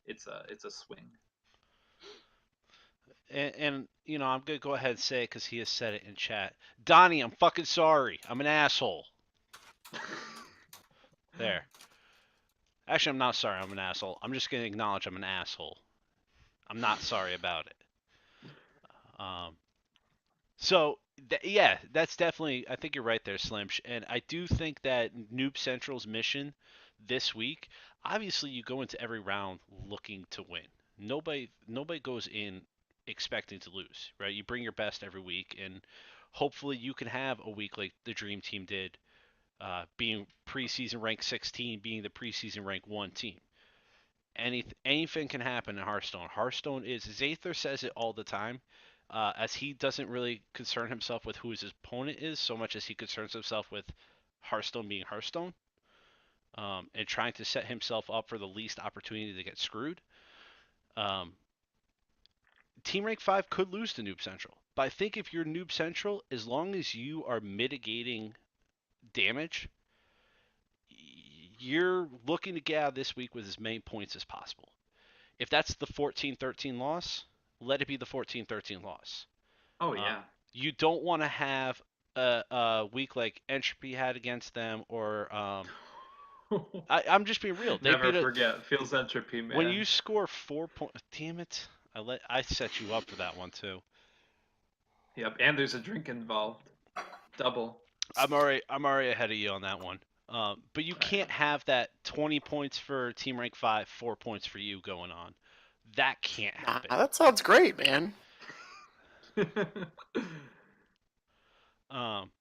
it's a swing. And you know, I'm going to go ahead and say it because he has said it in chat. Donnie, I'm fucking sorry. I'm an asshole. There. Actually, I'm not sorry I'm an asshole. I'm just going to acknowledge I'm an asshole. I'm not sorry about it. Um, so yeah, that's definitely. I think you're right there, Slim. And I do think that Noob Central's mission this week. Obviously, you go into every round looking to win. Nobody goes in expecting to lose, right? You bring your best every week, and hopefully you can have a week like the Dream Team did, being preseason rank 16, being the preseason rank 1 team. Anything can happen in Hearthstone. Hearthstone is Zather says it all the time, as he doesn't really concern himself with who his opponent is so much as he concerns himself with Hearthstone being Hearthstone, and trying to set himself up for the least opportunity to get screwed. Um, Team Rank 5 could lose to Noob Central, but I think if you're Noob Central, as long as you are mitigating damage, you're looking to get out this week with as many points as possible. If that's the 14-13 loss, let it be the 14-13 loss. Oh Uh, yeah. you don't want to have a week like Entropy had against them, or I'm just being real. They Never beat a forget. Feels entropy, when man. you score 4 points. Damn it! I set you up for that one too. Yep, and there's a drink involved. Double. I'm already ahead of you on that one. But you I can't have that 20 points for Team Rank 5, 4 points for you going on. That can't Nah, happen. that sounds great, man. know. Um,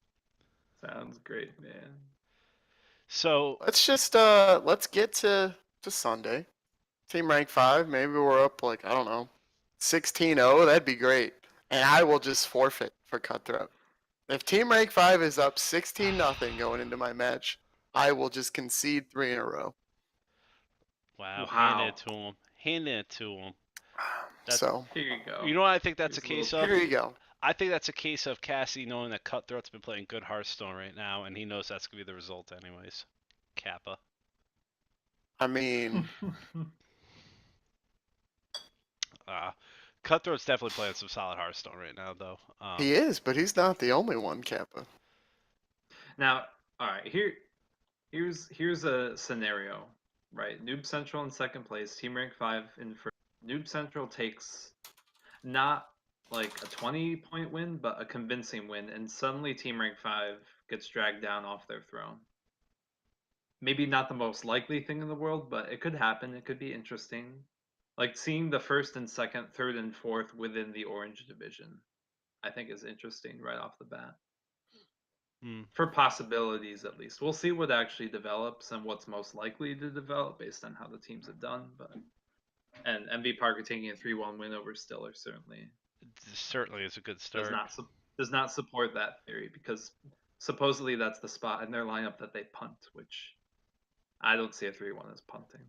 Sounds great, man. so Let's get to Sunday. Team rank 5, maybe we're up like, I don't know, 16-0, that'd be great. And I will just forfeit for Cutthroat. If Team Rank 5 is up 16-0 going into my match, I will just concede 3 in a row. Wow, hand Wow. it to him. Hand it to him. So, Here you go. You know what I think that's Here's a a little case of? here you go. I think that's a case of Cassie knowing that Cutthroat's been playing good Hearthstone right now, and he knows that's going to be the result anyways. Kappa. I mean, Cutthroat's definitely playing some solid Hearthstone right now, though. he is, but he's not the only one, Kappa. Now, all right. Here's a scenario, right? Noob Central in second place, Team Rank 5 in first. Noob Central takes not like a 20-point win, but a convincing win, and suddenly Team Rank 5 gets dragged down off their throne. Maybe not the most likely thing in the world, but it could happen. It could be interesting. Like seeing the first and second, third and fourth within the orange division, I think is interesting right off the bat. For possibilities, at least. We'll see what actually develops and what's most likely to develop based on how the teams have done. But and MB Parker taking a 3-1 win over Stiller certainly is a good start. does not support that theory, because supposedly that's the spot in their lineup that they punt, which I don't see a 3-1 as punting.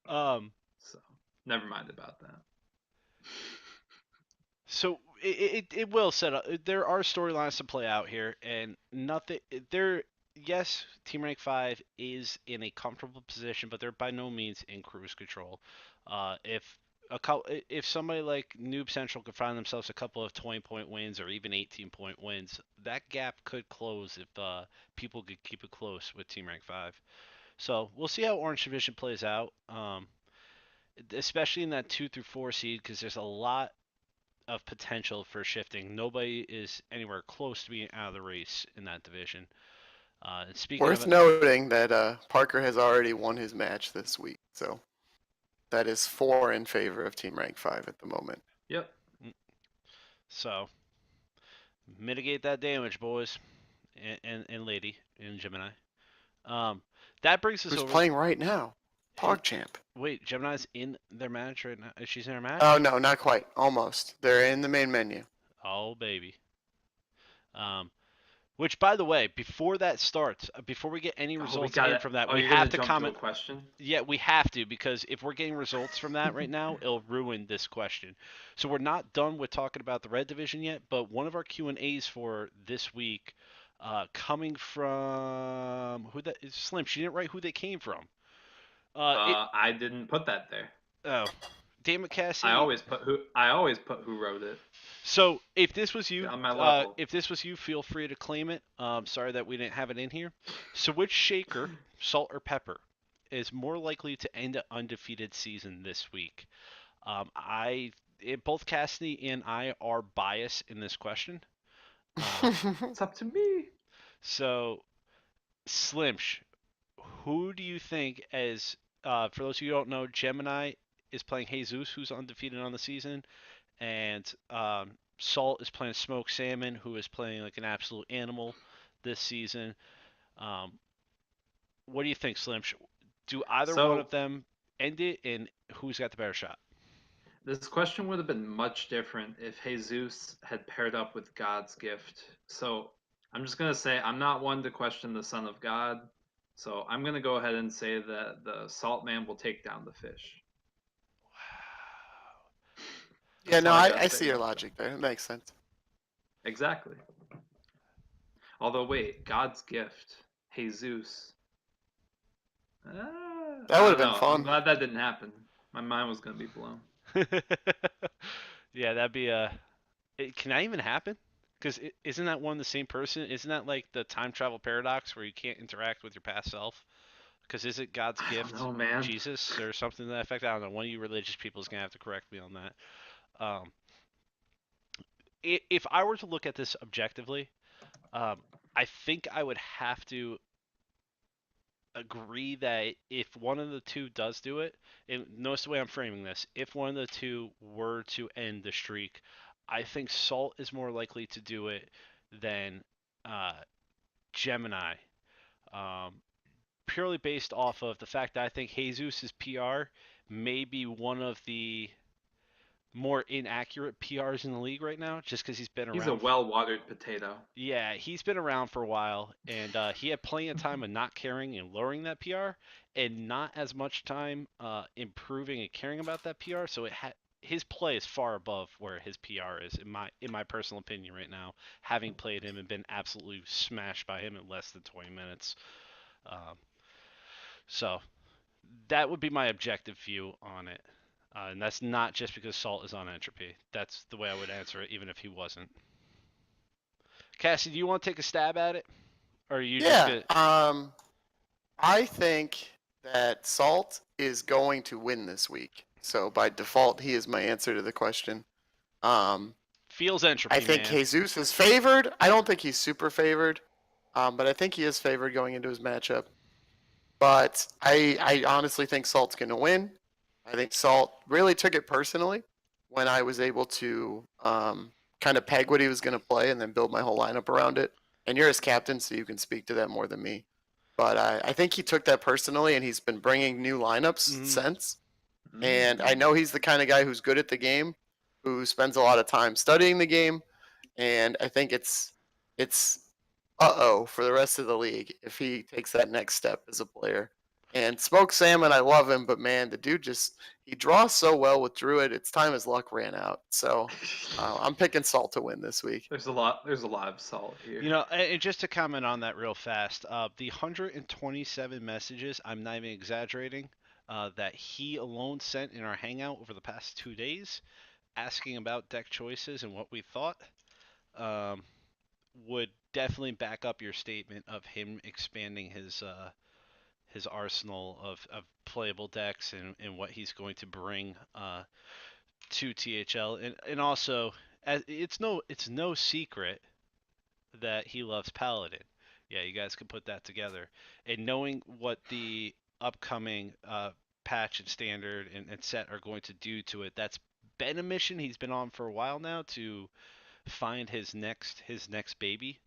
So never mind about that. So it will set up. There are storylines to play out here, and nothing. There, yes, Team Rank 5 is in a comfortable position, but they're by no means in cruise control. If somebody like Noob Central could find themselves a couple of 20-point wins or even 18-point wins, that gap could close if people could keep it close with Team Rank 5. So we'll see how Orange Division plays out, especially in that 2 through 4 seed, because there's a lot of potential for shifting. Nobody is anywhere close to being out of the race in that division. Speaking Worth of noting that Parker has already won his match this week, so that is 4 in favor of Team Rank 5 at the moment. Yep. So mitigate that damage, boys and lady in Gemini. That brings us Who's over. playing right now? PogChamp. Wait, Gemini's in their match right now. She's in her match? Oh no, not quite. Almost. They're in the main menu. Oh baby. Which, by the way, before that starts, before we get any results in from that, we have to comment. To a question? Yeah, we have to, because if we're getting results from that right now, it'll ruin this question. So we're not done with talking about the red division yet, but one of our Q&As for this week, coming from who that is, Slim. She didn't write who they came from. I didn't put that there. Oh, damn it, Cassie. I always put who wrote it. So if this was you, On my level. feel free to claim it. Sorry that we didn't have it in here. So which shaker, salt or pepper, is more likely to end an undefeated season this week? Both Cassidy and I are biased in this question. It's up to me. So, Slimsh, who do you think as for those of you who don't know, Gemini is playing Jesus, who's undefeated on the season, and Salt is playing Smoked Salmon, who is playing like an absolute animal this season. What do you think, Slim? Do either one of them end it, and who's got the better shot? This question would have been much different if Jesus had paired up with God's Gift. So I'm just going to say I'm not one to question the Son of God. So I'm going to go ahead and say that the Salt Man will take down the fish. Wow. Yeah, no, I see your logic there. It makes sense. Exactly. Although, wait, God's Gift, Jesus. That would have been fun. I'm glad that didn't happen. My mind was going to be blown. Yeah, that'd be can that even happen? Because isn't that one the same person? Isn't that like the time travel paradox where you can't interact with your past self? Because is it God's gift, Jesus, or something to that effect? I don't know. One of you religious people is gonna have to correct me on that. If I were to look at this objectively, I think I would have to agree that if one of the two does do it, and notice the way I'm framing this, if one of the two were to end the streak, I think Salt is more likely to do it than Gemini, purely based off of the fact that I think Jesus' PR maybe one of the more inaccurate PRs in the league right now, just because he's been He's around. a well-watered potato. Yeah, he's been around for a while, and he had plenty of time of not caring and lowering that PR, and not as much time improving and caring about that PR. So his play is far above where his PR is, in my personal opinion, right now. Having played him and been absolutely smashed by him in less than 20 minutes, so that would be my objective view on it. And that's not just because Salt is on entropy. That's the way I would answer it, even if he wasn't. Cassie, do you want to take a stab at it? Or are you just Yeah. gonna... I think that Salt is going to win this week. So by default, he is my answer to the question. Feels entropy, I think man. Jesus is favored. I don't think he's super favored, but I think he is favored going into his matchup. But I honestly think Salt's going to win. I think Salt really took it personally when I was able to kind of peg what he was going to play and then build my whole lineup around it. And you're his captain, so you can speak to that more than me. But I think he took that personally, and he's been bringing new lineups since. And I know he's the kind of guy who's good at the game, who spends a lot of time studying the game. And I think it's uh-oh for the rest of the league if he takes that next step as a player. And Smoke Salmon, I love him, but man, the dude he draws so well with Druid. It's time his luck ran out. So I'm picking Salt to win this week. There's a lot of Salt here. You know, and just to comment on that real fast, the 127 messages, I'm not even exaggerating, that he alone sent in our hangout over the past 2 days, asking about deck choices and what we thought, would definitely back up your statement of him expanding his arsenal of playable decks and what he's going to bring to THL, and also it's no secret that he loves Paladin. Yeah, you guys can put that together, and knowing what the upcoming patch and standard and set are going to do to it, that's been a mission he's been on for a while now to find his next baby.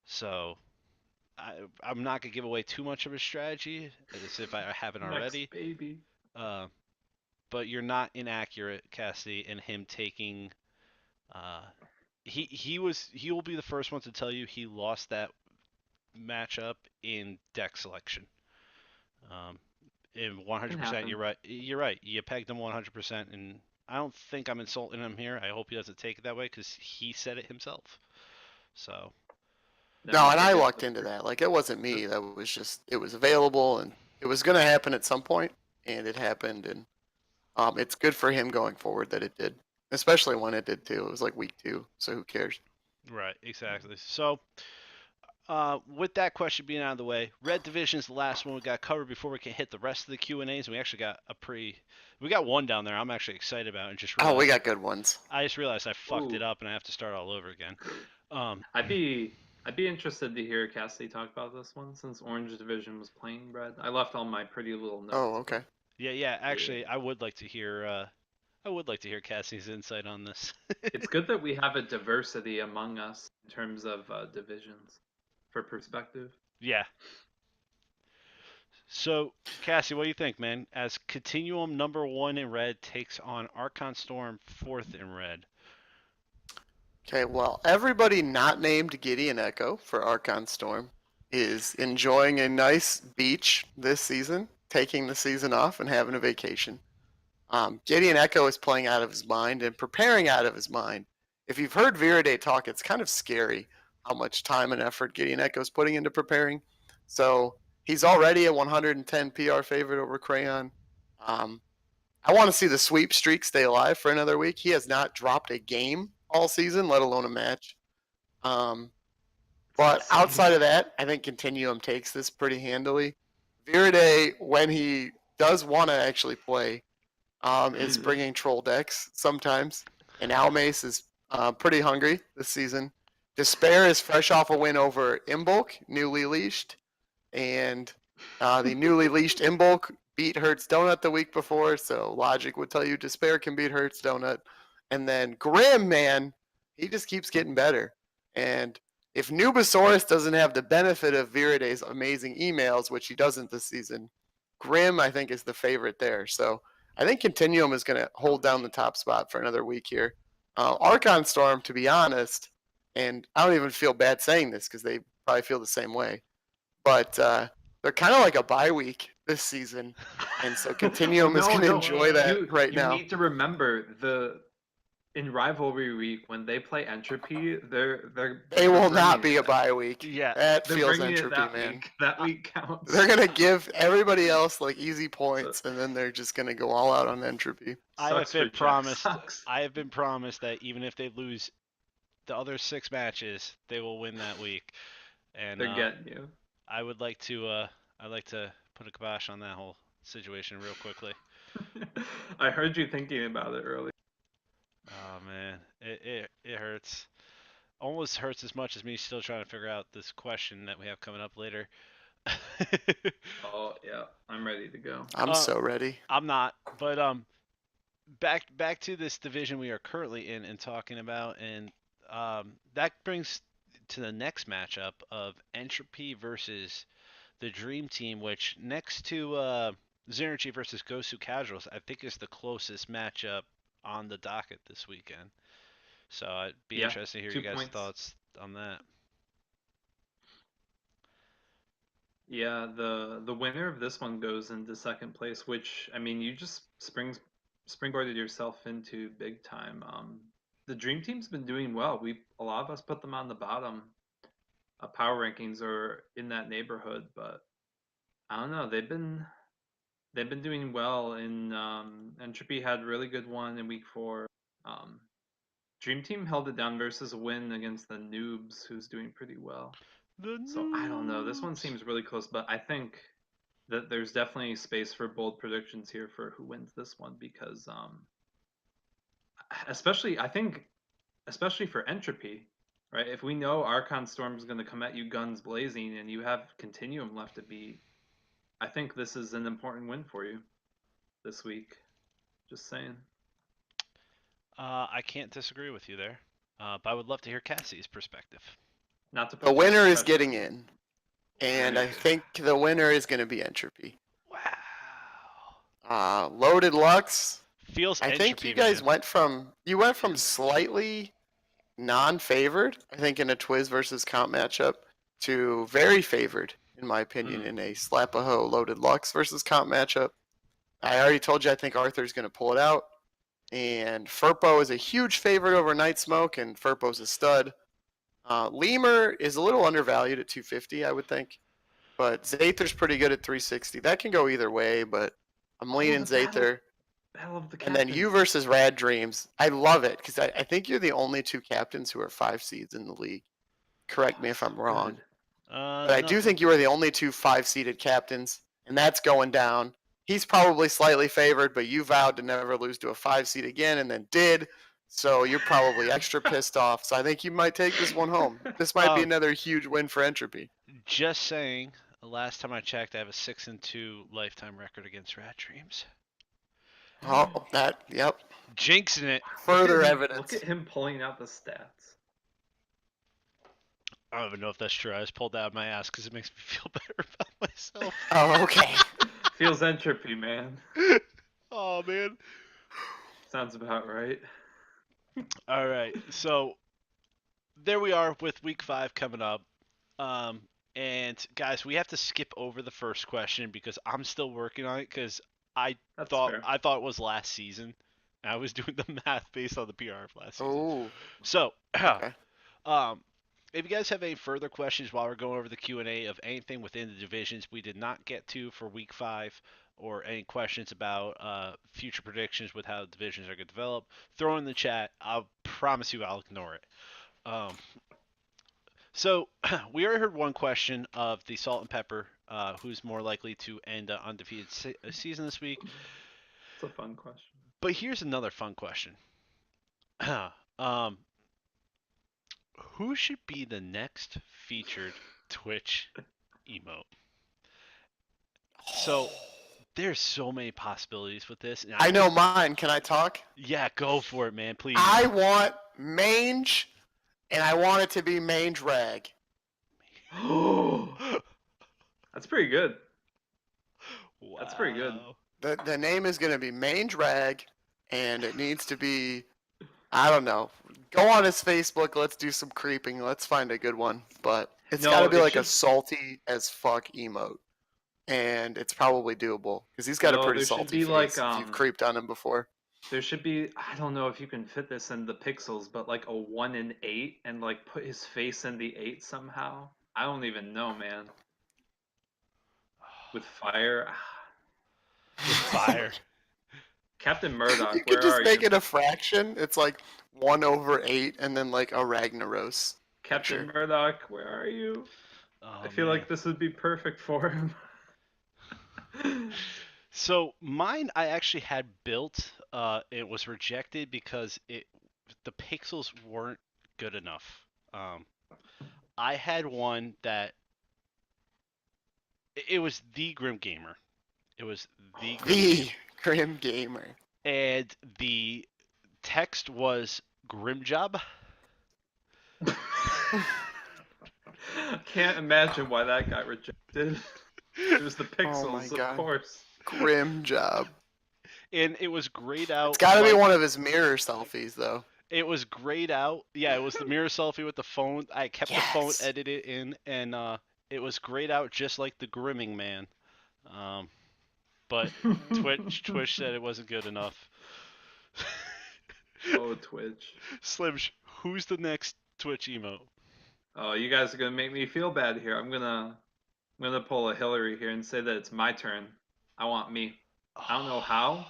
So I'm not gonna give away too much of his strategy, as if I haven't already. Next baby. But you're not inaccurate, Cassie, in him taking. He will be the first one to tell you he lost that matchup in deck selection. And 100%, you're right. You're right. You pegged him 100%, and I don't think I'm insulting him here. I hope he doesn't take it that way because he said it himself. So. No, and I lucked into that. Like, it wasn't me. That was just, it was available, and it was going to happen at some point, and it happened. And it's good for him going forward that it did, especially when it did too. It was like week 2, so who cares? Right, exactly. So, with that question being out of the way, Red Division is the last one we got covered before we can hit the rest of the Q&As. And we actually got we got one down there I'm actually excited about, and just realized, we got good ones. I just realized I fucked it up and I have to start all over again. I'd be interested to hear Cassie talk about this one since Orange Division was playing Red. I left all my pretty little notes. Oh, okay. Yeah. Actually, I would like to hear Cassie's insight on this. It's good that we have a diversity among us in terms of divisions for perspective. Yeah. So, Cassie, what do you think, man? As Continuum #1 in Red takes on Archon Storm 4th in Red. Okay, well, everybody not named Gideon Echo for Archon Storm is enjoying a nice beach this season, taking the season off and having a vacation. Gideon Echo is playing out of his mind and preparing out of his mind. If you've heard Viriday talk, it's kind of scary how much time and effort Gideon Echo is putting into preparing. So he's already a 110 PR favorite over Crayon. I want to see the sweep streak stay alive for another week. He has not dropped a game all season, let alone a match. But outside of that, I think Continuum takes this pretty handily. Viriday, when he does want to actually play, is bringing troll decks sometimes. And Almace is pretty hungry this season. Despair is fresh off a win over Imbolc, newly leashed. And the newly leashed Imbolc beat Hertz Donut the week before, so logic would tell you Despair can beat Hertz Donut. And then Grim, man, he just keeps getting better. And if Nubasaurus doesn't have the benefit of Viriday's amazing emails, which he doesn't this season, Grim, I think, is the favorite there. So I think Continuum is going to hold down the top spot for another week here. Archon Storm, to be honest, and I don't even feel bad saying this because they probably feel the same way, but they're kind of like a bye week this season, and so Continuum is going to enjoy that right now. You need to remember in rivalry week when they play Entropy, They will not be a bye week. Yeah, that they're feels bringing Entropy, it that man. week. That week counts. They're gonna give everybody else like easy points, and then they're just gonna go all out on Entropy. I have Sucks for been Jack. promised. Sucks. I have been promised that even if they lose the other 6 matches, they will win that week. And They're getting you. I would like to. I'd like to put a kibosh on that whole situation real quickly. I heard you thinking about it earlier. Oh man, it hurts. Almost hurts as much as me still trying to figure out this question that we have coming up later. Oh yeah, I'm ready to go. I'm so ready. I'm not, but back to this division we are currently in and talking about, and that brings to the next matchup of Entropy versus the Dream Team, which next to Xernegy versus Gosu Casuals, I think is the closest matchup on the docket this weekend. So I'd be interested to hear 2 you guys' points. thoughts on that. Yeah, the winner of this one goes into second place, which I mean, you just springboarded yourself into big time. The Dream Team's been doing well. A lot of us put them on the bottom. Power rankings are in that neighborhood, but I don't know. They've been doing well. In Entropy had a really good one in week 4. Dream Team held it down versus a win against the Noobs, who's doing pretty well. So I don't know. This one seems really close, but I think that there's definitely space for bold predictions here for who wins this one because, especially for Entropy, right? If we know Archon Storm is going to come at you guns blazing and you have Continuum left to beat, I think this is an important win for you this week. Just saying. I can't disagree with you there, but I would love to hear Cassie's perspective. Not to put The too winner much is pressure. getting in, and I think the winner is going to be Entropy. Wow. Loaded Lux. Feels I Entropy, think you guys man. went from slightly non-favored, I think, in a Twiz versus Comp matchup, to very favored, in my opinion, in a Slap-a-Ho Loaded Lux versus Comp matchup. I already told you I think Arthur's going to pull it out. And Furpo is a huge favorite over Night Smoke, and Furpo's a stud. Lemur is a little undervalued at 250, I would think. But Zather's pretty good at 360. That can go either way, but I'm leaning Zather. Battle of the And then you versus Rad Dreams. I love it because I think you're the only 2 captains who are 5 seeds in the league. Correct me if I'm wrong. But I do think you are the only 2 5-seeded captains, and that's going down. He's probably slightly favored, but you vowed to never lose to a 5 seed again and then did. So you're probably extra pissed off. So I think you might take this one home. This might be another huge win for Entropy. Just saying, the last time I checked, I have a 6-2 lifetime record against Rat Dreams. Oh, yep. Jinxing it. Further evidence. Look at him pulling out the stats. I don't even know if that's true. I just pulled that out of my ass because it makes me feel better about myself. Oh, okay. Feels Entropy, man. Oh, man. Sounds about right. All right, so there we are with week 5 coming up. And guys, we have to skip over the first question because I'm still working on it because I thought it was last season. I was doing the math based on the PR of last season. Oh. So, Okay. if you guys have any further questions while we're going over the Q&A of anything within the divisions we did not get to for week 5, or any questions about future predictions with how the divisions are going to develop, throw in the chat. I'll promise you I'll ignore it. So we already heard one question of the Salt and Pepper, who's more likely to end an undefeated season this week. It's a fun question. But here's another fun question. Who should be the next featured Twitch emote? So there's so many possibilities with this. And I know mine. Can I talk? Yeah, go for it, man, please. I want Mange, and I want it to be Mange Rag. That's pretty good. That's pretty good. Wow. The name is gonna be Mange Rag, and it needs to be, I don't know. Go on his Facebook. Let's do some creeping. Let's find a good one. But it's got No, to be it like a should. salty as fuck emote, and it's probably doable because he's got a No, pretty there should salty be like face. If you've creeped on him before. there should be. I don't know if you can fit this in the pixels, but like a 1 in 8, and like put his face in the 8 somehow. I don't even know, man. With fire. With fire. Captain Murdoch, You could where just are make you? it a fraction. It's like 1/8, and then like a Ragnaros. Captain Sure. Murdoch, where are you? Oh, I feel man. like this would be perfect for him. So mine, I actually had built. It was rejected because the pixels weren't good enough. I had one that it was the Grim Gamer. It was the Grim The Gamer, Grim Gamer. and the text was Grim Job. Can't imagine why that got rejected. It was the Oh my pixels, of god. course. Grim job. And it was grayed It's out got to be like one of his mirror selfies, though. it was grayed out. Yeah, it was the mirror selfie with the phone. I kept the phone Yes. edited in, and it was grayed out just like the Grimming Man. Um, but Twitch said it wasn't good enough. Oh, Twitch. Slim, who's the next Twitch emote? Oh, you guys are gonna make me feel bad here. I'm gonna pull a Hillary here and say that it's my turn. I want me. I don't know how.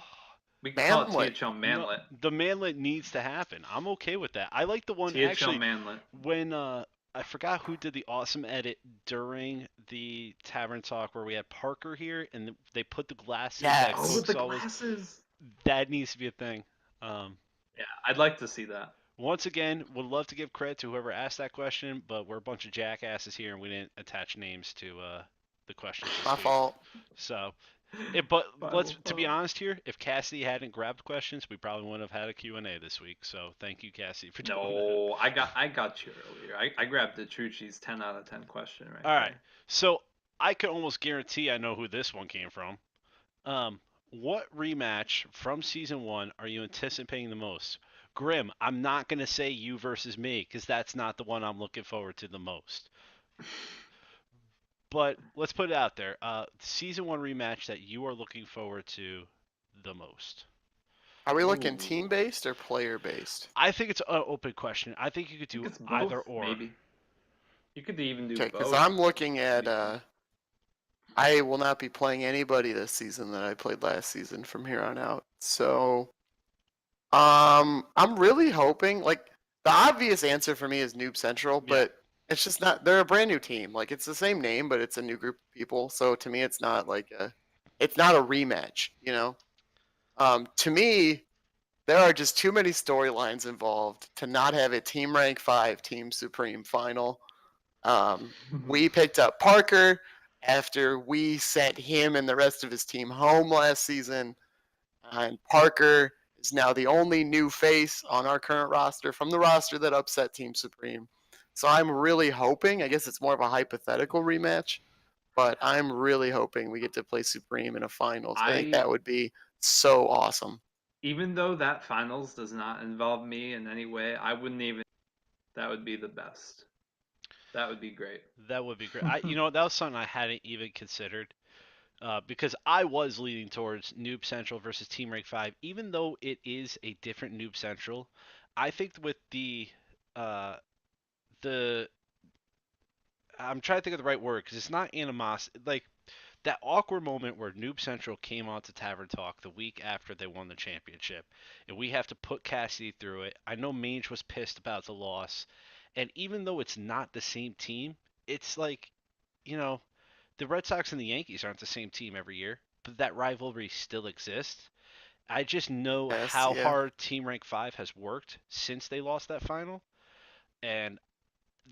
We can call it Manlet. THL No, Manlet. the manlet needs to happen. I'm okay with that. I like the one THL actually Manlet. when I forgot who did the awesome edit during the Tavern Talk where we had Parker here and they put the glasses that Yes. Oh, Cook with the saw was glasses. that needs to be a thing. Um, Yeah, I'd like to see that. once again, would love to give credit to whoever asked that question, but we're a bunch of jackasses here and we didn't attach names to the questions this My week. fault. So, but let's to be Bible honest here, if Cassidy hadn't grabbed questions, we probably wouldn't have had a Q&A this week. So thank you, Cassidy, for doing that. No, I got you earlier. I grabbed the Trucci's 10 out of 10 question right All right. there. So I can almost guarantee I know who this one came from. What rematch from season 1 are you anticipating the most? Grim, I'm not going to say you versus me because that's not the one I'm looking forward to the most. But let's put it out there. Season 1 rematch that you are looking forward to the most. Are we looking Ooh. team-based or player-based? I think it's an open question. I think you could I think do it's both, either or. maybe. You could even do Okay, both. because I'm looking at. I will not be playing anybody this season that I played last season from here on out. So, I'm really hoping. Like, the obvious answer for me is Noob Central, but it's just not. They're a brand new team. Like, it's the same name, but it's a new group of people. So to me, it's not like it's not a rematch. You know. To me, there are just too many storylines involved to not have a Team Rank 5 Team Supreme final. We picked up Parker after we sent him and the rest of his team home last season. And Parker is now the only new face on our current roster from the roster that upset Team Supreme. So I'm really hoping, I guess it's more of a hypothetical rematch, but I'm really hoping we get to play Supreme in a finals. I think that would be so awesome. Even though that finals does not involve me in any way, I wouldn't even. That would be the best. That would be great. That would be great. That was something I hadn't even considered. Because I was leaning towards Noob Central versus Team Rank 5, even though it is a different Noob Central. I think with the I'm trying to think of the right word because it's not animosity. Like that awkward moment where Noob Central came on to Tavern Talk the week after they won the championship, and we have to put Cassidy through it. I know Mange was pissed about the loss, and even though it's not the same team, it's like, the Red Sox and the Yankees aren't the same team every year, but that rivalry still exists. I just know Yes, how yeah. hard Team Rank 5 has worked since they lost that final, and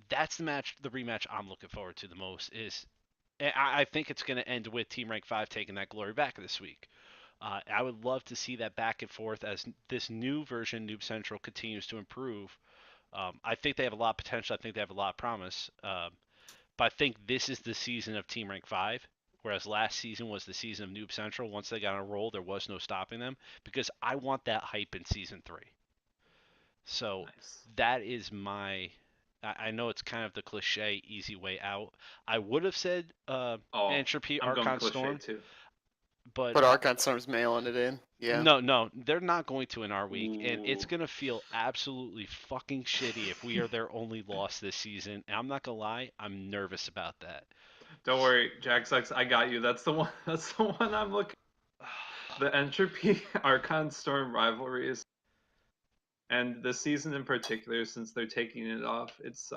that's the rematch I'm looking forward to the most. I think it's going to end with Team Rank 5 taking that glory back this week. I would love to see that back and forth as this new version, Noob Central, continues to improve. I think they have a lot of potential. I think they have a lot of promise. But I think this is the season of Team Rank 5. whereas last season was the season of Noob Central. Once they got on a roll, there was no stopping them because I want that hype in season 3. So Nice. that is my. I know it's kind of the cliche, easy way out. I would have said Entropy I'm going Archon cliche Storm, too. but But Archon Storm's mailing it in. Yeah. no, they're not going to in our week, and it's Ooh. gonna feel absolutely fucking shitty if we are their only loss this season. And I'm not gonna lie, I'm nervous about that. Don't worry, Jack Sucks. I got you. That's the one. That's the one I'm looking. The Entropy Archon Storm rivalry is, and this season in particular, since they're taking it off, it's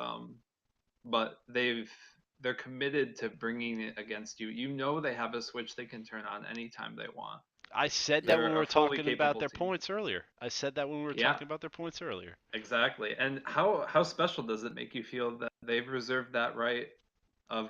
but they're committed to bringing it against you. You know they have a switch they can turn on anytime they want. I said that They're when we a were fully talking about capable their team. points earlier. I said that when we were Yeah. talking about their points earlier. Exactly. And how special does it make you feel that they've reserved that right of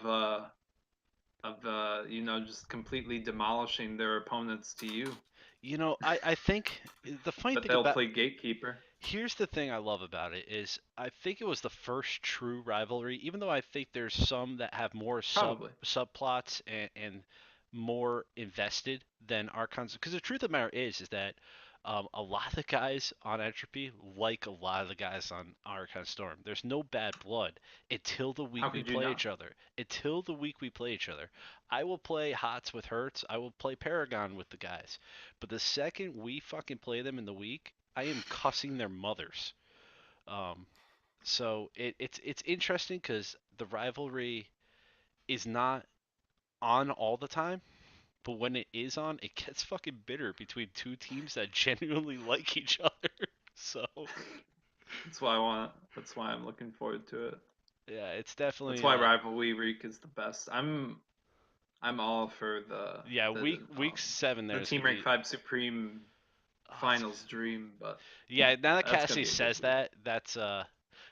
you know, just completely demolishing their opponents to you, You know, I think the funny but thing they'll about play gatekeeper. here's the thing I love about it is I think it was the first true rivalry, even though I think there's some that have more Probably. subplots and more invested than Archons. Because the truth of the matter is that a lot of the guys on Entropy like a lot of the guys on Archon Storm. There's no bad blood until the week How we could you play not? each other. Until the week we play each other. I will play Hots with Hertz. I will play Paragon with the guys. But the second we fucking play them in the week, I am cussing their mothers. Um, so it's interesting because the rivalry is not on all the time, but when it is on, it gets fucking bitter between two teams that genuinely like each other. So That's why I want. That's why I'm looking forward to it. yeah, it's definitely That's why Rivalry Week is the best. I'm all for yeah, week um, 7 there the is Team gonna Rank be 5 Supreme oh, Finals dream, but yeah. Now that that's gonna Cassie be a says good week. that, that's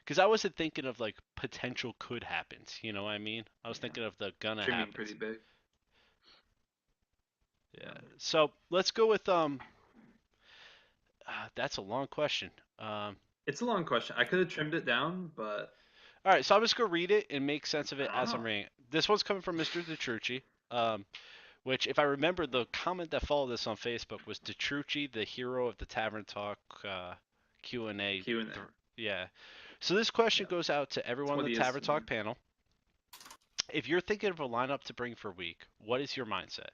because I wasn't thinking of like potential could happens. You know what I mean? I was Yeah. thinking of the gonna Dreaming happens. pretty big. Yeah. So let's go with that's a long question. It's a long question. I could have trimmed it down, but All right, so I'm just gonna read it and make sense of it I don't as I'm know. reading it. This one's coming from Mr. DeTrucci, which, if I remember, the comment that followed this on Facebook was DeTrucci, the hero of the Tavern Talk Q&A. Q&A. Yeah. So this question Yeah. goes out to That's everyone what on the he is Tavern to me. Talk panel. If you're thinking of a lineup to bring for week, what is your mindset?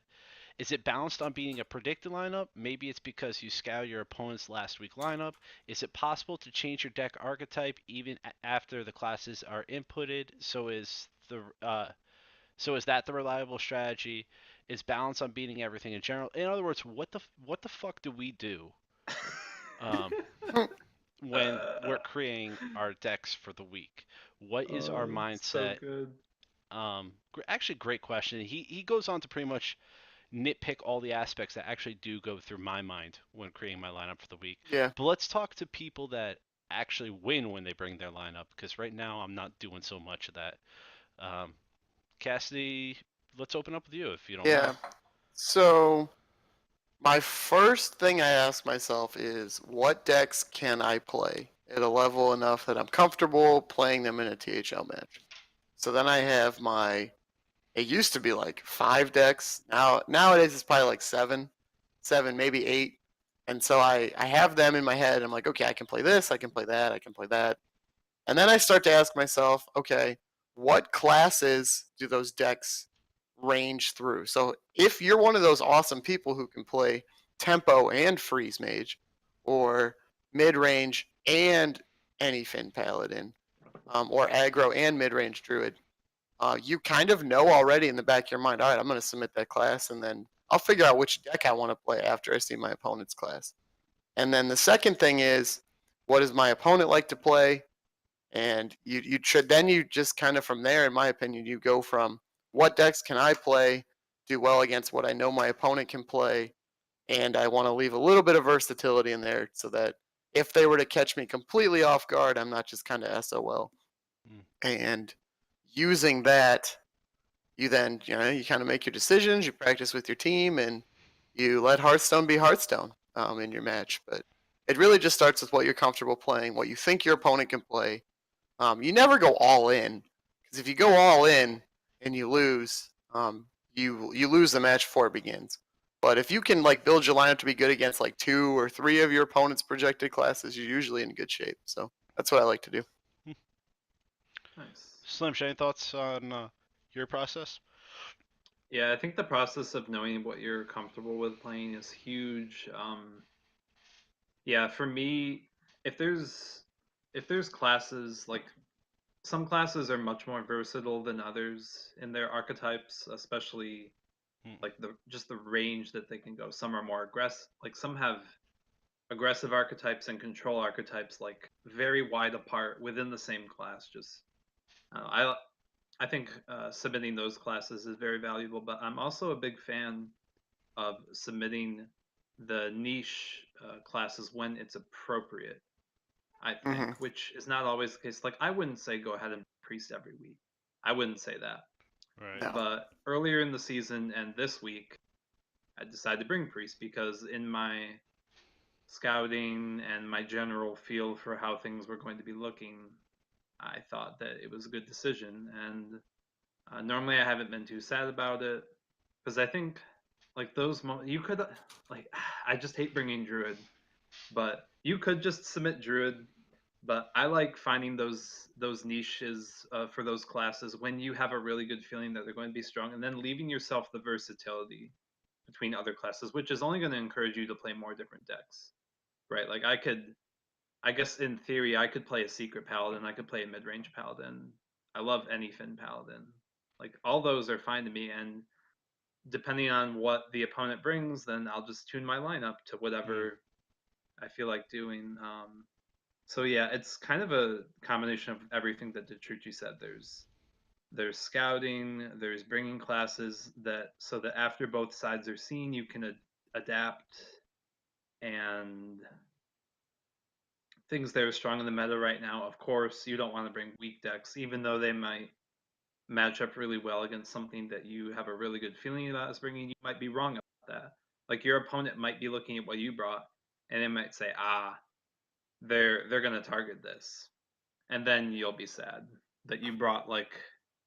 Is it balanced on being a predicted lineup? Maybe it's because you scout your opponent's last week lineup. Is it possible to change your deck archetype even after the classes are inputted? So is that the reliable strategy? Is balance on beating everything in general? In other words, what the fuck do we do um, when we're creating our decks for the week? What is our So mindset? good. Actually, great question. He goes on to pretty much nitpick all the aspects that actually do go through my mind when creating my lineup for the week. Yeah. But let's talk to people that actually win when they bring their lineup, because right now I'm not doing so much of that. Cassidy, let's open up with you if you don't Yeah. mind. So my first thing I ask myself is, what decks can I play at a level enough that I'm comfortable playing them in a THL match? So then I have it used to be like 5 decks. Nowadays it's probably like 7, maybe 8. And so I have them in my head. I'm like, okay, I can play this, I can play that, I can play that. And then I start to ask myself, okay, what classes do those decks range through? So if you're one of those awesome people who can play tempo and freeze mage, or mid range and any Fin Paladin, or aggro and mid range druid, you kind of know already in the back of your mind, all right, I'm going to submit that class, and then I'll figure out which deck I want to play after I see my opponent's class. And then the second thing is, what does my opponent like to play? And you should then you just kind of from there, in my opinion, you go from what decks can I play, do well against what I know my opponent can play, and I want to leave a little bit of versatility in there so that if they were to catch me completely off guard, I'm not just kind of SOL. Mm. And using that, you then you kind of make your decisions, you practice with your team, and you let Hearthstone be Hearthstone in your match. But it really just starts with what you're comfortable playing, what you think your opponent can play. You never go all in, because if you go all in and you lose, you lose the match before it begins. But if you can like build your lineup to be good against like 2 or 3 of your opponent's projected classes, you're usually in good shape. So that's what I like to do. Nice. Slim, any thoughts on your process? Yeah, I think the process of knowing what you're comfortable with playing is huge. Yeah, for me, if there's classes like some classes are much more versatile than others in their archetypes, especially Hmm. like the range that they can go. Some are more aggressive, like some have aggressive archetypes and control archetypes like very wide apart within the same class. Just I think submitting those classes is very valuable, but I'm also a big fan of submitting the niche classes when it's appropriate. I Hmm. think, which is not always the case. Like I wouldn't say go ahead and priest every week. I wouldn't say that. Right. No. But earlier in the season and this week, I decided to bring priest because in my scouting and my general feel for how things were going to be looking, I thought that it was a good decision. And normally I haven't been too sad about it because I think like those you could like I just hate bringing druid, but you could just submit druid. But I like finding those niches for those classes when you have a really good feeling that they're going to be strong, and then leaving yourself the versatility between other classes, which is only going to encourage you to play more different decks, right? Like I guess in theory, I could play a secret paladin, I could play a mid-range paladin. I love any Finn paladin. Like all those are fine to me, and depending on what the opponent brings, then I'll just tune my lineup to Mm. whatever I feel like doing. So yeah, it's kind of a combination of everything that Detrucci said. There's scouting, there's bringing classes that so that after both sides are seen, you can adapt, and things that are strong in the meta right now. Of course, you don't want to bring weak decks, even though they might match up really well against something that you have a really good feeling about is bringing. You might be wrong about that. Like your opponent might be looking at what you brought, and they might say, "Ah, they're gonna target this," and then you'll be sad that you brought like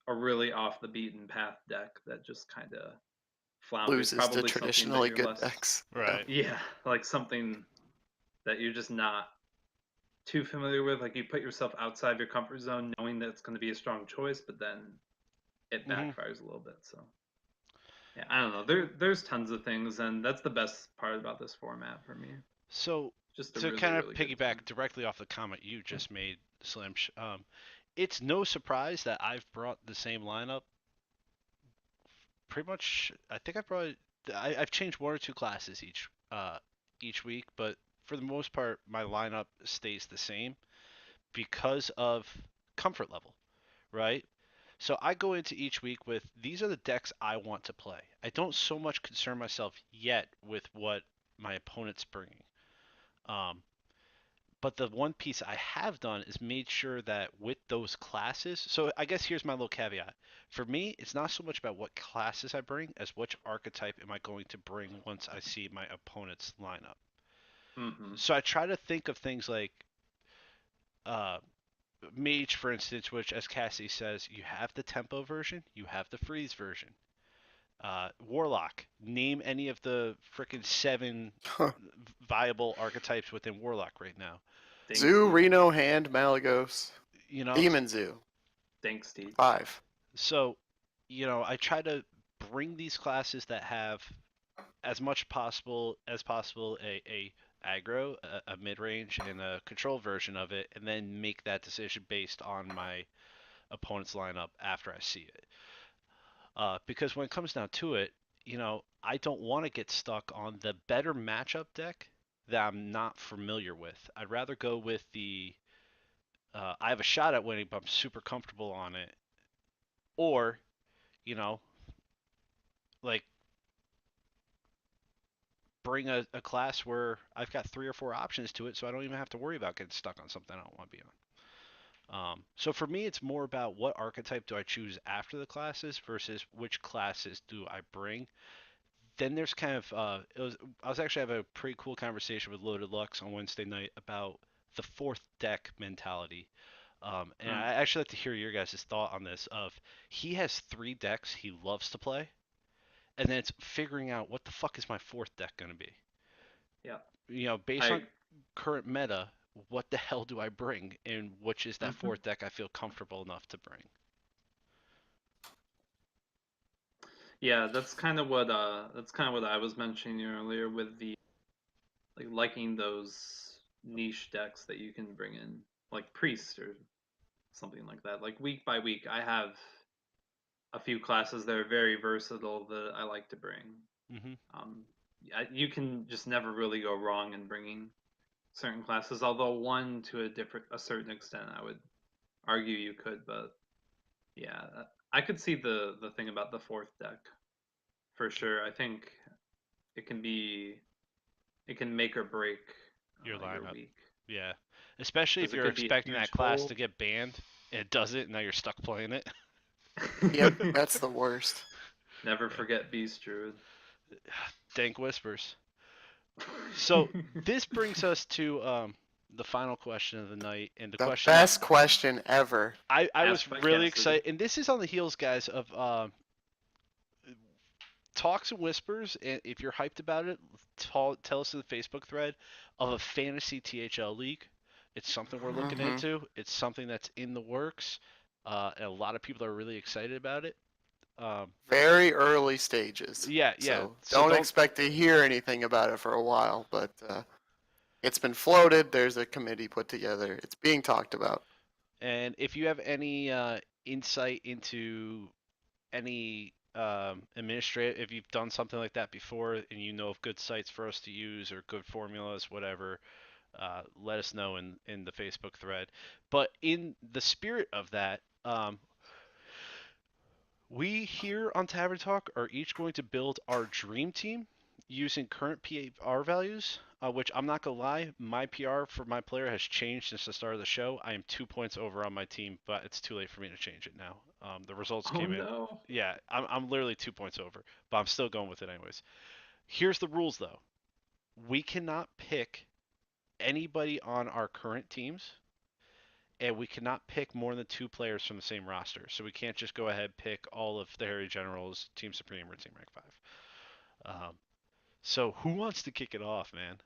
a really off the beaten path deck that just kind of flounders. Loses the Probably something that traditionally you're good less, decks. Yeah. Right. yeah, like something that you're just not too familiar with. Like you put yourself outside your comfort zone, knowing that it's going to be a strong choice, but then it Hmm. backfires a little bit. So yeah, I don't know. There's tons of things, and that's the best part about this format for me. So Just a to really kind of really good time. piggyback directly off the comment you just made, Slim, it's no surprise that I've brought the same lineup. Pretty much, I think I've changed one or two classes each week, but for the most part, my lineup stays the same because of comfort level, right? So I go into each week with these are the decks I want to play. I don't so much concern myself yet with what my opponent's bringing. Um, but the one piece I have done is made sure that with those classes, so I guess here's my little caveat. For me, it's not so much about what classes I bring as which archetype am I going to bring once I see my opponent's lineup. Mm-hmm. So I try to think of things like uh, Mage, for instance, which, as Cassie says, you have the tempo version, you have the freeze version. Warlock, name any of the frickin' seven viable archetypes within Warlock right now. Zoo, Dinksty, Reno, Hand, Malagos, You know, Demon Zoo. Dinksty. 5. so I try to bring these classes that have as much possible a aggro, a mid range, and a control version of it, and then make that decision based on my opponent's lineup after I see it. Because when it comes down to it, I don't want to get stuck on the better matchup deck that I'm not familiar with. I'd rather go with the I have a shot at winning, but I'm super comfortable on it, or you know, like bring a class where I've got three or four options to it, so I don't even have to worry about getting stuck on something I don't want to be on. So for me, it's more about what archetype do I choose after the classes versus which classes do I bring. Then there's kind of I was actually having a pretty cool conversation with Loaded Lux on Wednesday night about the fourth deck mentality. And Mm. I actually like to hear your guys' thought on this. Of he has three decks he loves to play, and then it's figuring out what the fuck is my fourth deck going to be. Yeah. Based on current meta, what the hell do I bring, and which is that fourth deck I feel comfortable enough to bring. Yeah, that's kind of what I was mentioning earlier with the liking those niche decks that you can bring in, like Priest or something like that. Like week by week, I have a few classes that are very versatile that I like to bring. Mm-hmm. You can just never really go wrong in bringing certain classes. Although one to a certain extent, I would argue you could. But yeah, I could see the thing about the fourth deck for sure. I think it can make or break Your lineup. week. Yeah, especially if Because it you're could be a expecting huge that class hole. to get banned and it doesn't, and now you're stuck playing it. Yep, that's the worst. Never Yeah. forget Beast Druid. Dank whispers. So this brings us to the final question of the night, and the The question best question ever. I was Asked by really Cassidy. excited, and this is on the heels, guys, of talks and whispers. And if you're hyped about it, tell us in the Facebook thread of a fantasy THL league. It's something we're looking Mhm. into. It's something that's in the works. And a lot of people are really excited about it. Very early stages. Yeah. So So don't don't. expect to hear anything about it for a while, but it's been floated. There's a committee put together. It's being talked about. And if you have any insight into any administrative, if you've done something like that before and you know of good sites for us to use or good formulas, whatever, let us know in the Facebook thread. But in the spirit of that, we here on Tavern Talk are each going to build our dream team using current PR values, which I'm not going to lie, my PR for my player has changed since the start of the show. I am 2 points over on my team, but it's too late for me to change it now. The results came in. No. Yeah, I'm literally 2 points over, but I'm still going with it anyways. Here's the rules, though. We cannot pick anybody on our current teams, and we cannot pick more than 2 players from the same roster. So we can't just go ahead and pick all of the Harry Generals, Team Supreme, or Team Rank 5. So who wants to kick it off, man?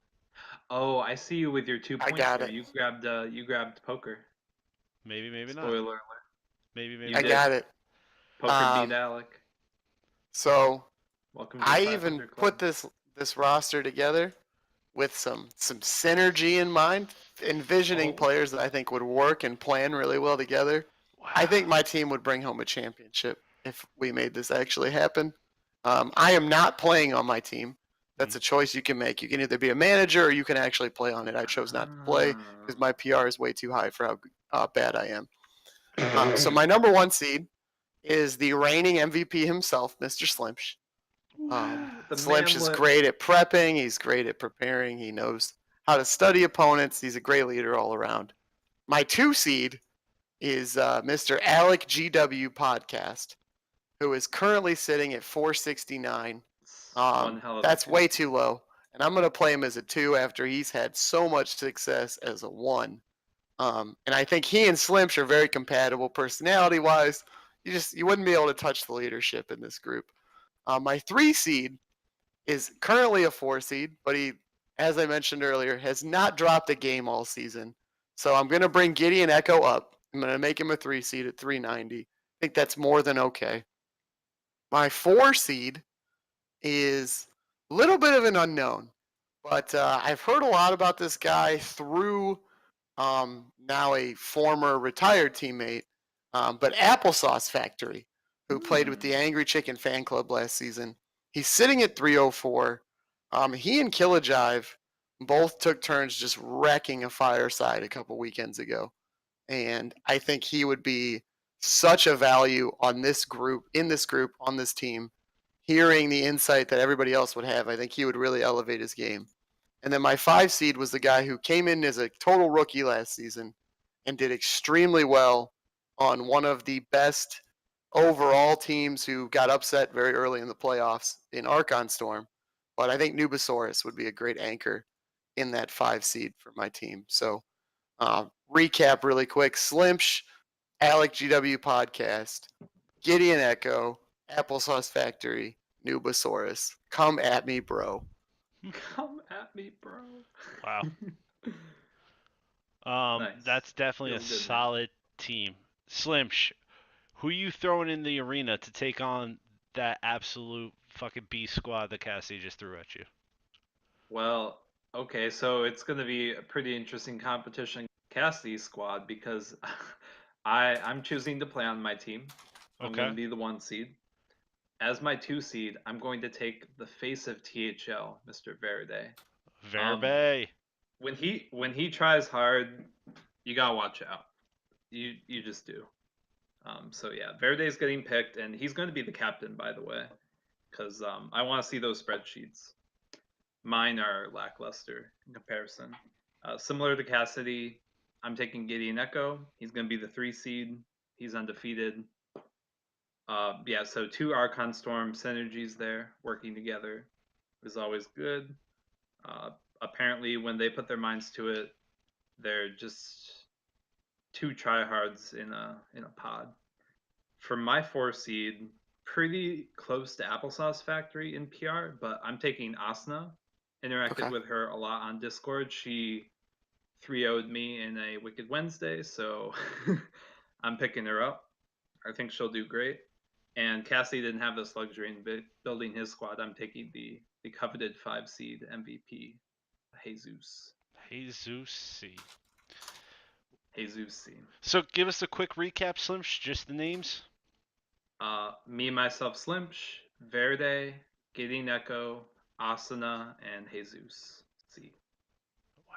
Oh, I see you with your 2 I points got there. it. You grabbed poker. Maybe, maybe not. Spoiler alert. Maybe I not. got it. Poker beat Alec. So Welcome to I the even 500 put Club. this roster together with some synergy in mind, envisioning Oh. players that I think would work and plan really well together. Wow. I think my team would bring home a championship if we made this actually happen. I am not playing on my team. That's a choice you can make. You can either be a manager or you can actually play on it. I chose not to play because my PR is way too high for how bad I am. So my number one seed is the reigning MVP himself, Mr. Slimsh. The Slimsh is manlet. great at prepping. He's great at preparing. He knows how to study opponents. He's a great leader all around. My 2 seed is Mr. Alec GW Podcast, who is currently sitting at 469. One hell of a That's two. way too low. And I'm going to play him as a 2 after he's had so much success as a 1. And I think he and Slimsh are very compatible personality-wise. You wouldn't be able to touch the leadership in this group. My 3 seed is currently a 4 seed, but he, as I mentioned earlier, has not dropped a game all season. So I'm going to bring Gideon Echo up. I'm going to make him a 3 seed at 390. I think that's more than okay. My 4 seed is a little bit of an unknown, but I've heard a lot about this guy through now a former retired teammate, but Applesauce Factory, who played with the Angry Chicken fan club last season. He's sitting at 304. He and Killajive both took turns just wrecking a fireside a couple weekends ago. And I think he would be such a value on this group, on this team. Hearing the insight that everybody else would have, I think he would really elevate his game. And then my 5 seed was the guy who came in as a total rookie last season and did extremely well on one of the best overall teams who got upset very early in the playoffs in Archon Storm. But I think Nubasaurus would be a great anchor in that 5 seed for my team. So recap really quick. Slimsh, Alec GW Podcast, Gideon Echo, Applesauce Factory, Nubasaurus. Come at me, bro. Come at me, bro. Wow. Nice. That's definitely a Feels good, man. solid team. Slimsh, who you throwing in the arena to take on that absolute fucking B squad that Cassie just threw at you? Well, okay, so it's going to be a pretty interesting competition, Cassidy's squad, because I'm choosing to play on my team. I'm going Okay. to be the 1 seed. As my 2 seed, I'm going to take the face of THL, Mr. Verde. Verbe. When he tries hard, you gotta watch out. You just do. So yeah, Verde's getting picked, and he's going to be the captain, by the way, because I want to see those spreadsheets. Mine are lackluster in comparison. Similar to Cassidy, I'm taking Gideon Echo. He's going to be the 3 seed. He's undefeated. Yeah, so 2 Archon Storm synergies there working together is always good. Apparently, when they put their minds to it, they're just 2 tryhards in a pod. For my 4 seed, pretty close to Applesauce Factory in PR, but I'm taking Asuna. Interacted Okay. with her a lot on Discord. She 3-0'd me in a Wicked Wednesday, so I'm picking her up. I think she'll do great. And Cassie didn't have this luxury in building his squad. I'm taking the coveted 5 seed MVP, Jesus. Jesus C. Jesus C. So give us a quick recap, Slimsh, just the names. Me, myself, Slimsh, Verde, Gideon Echo, Asuna, and Jesus C. Wow.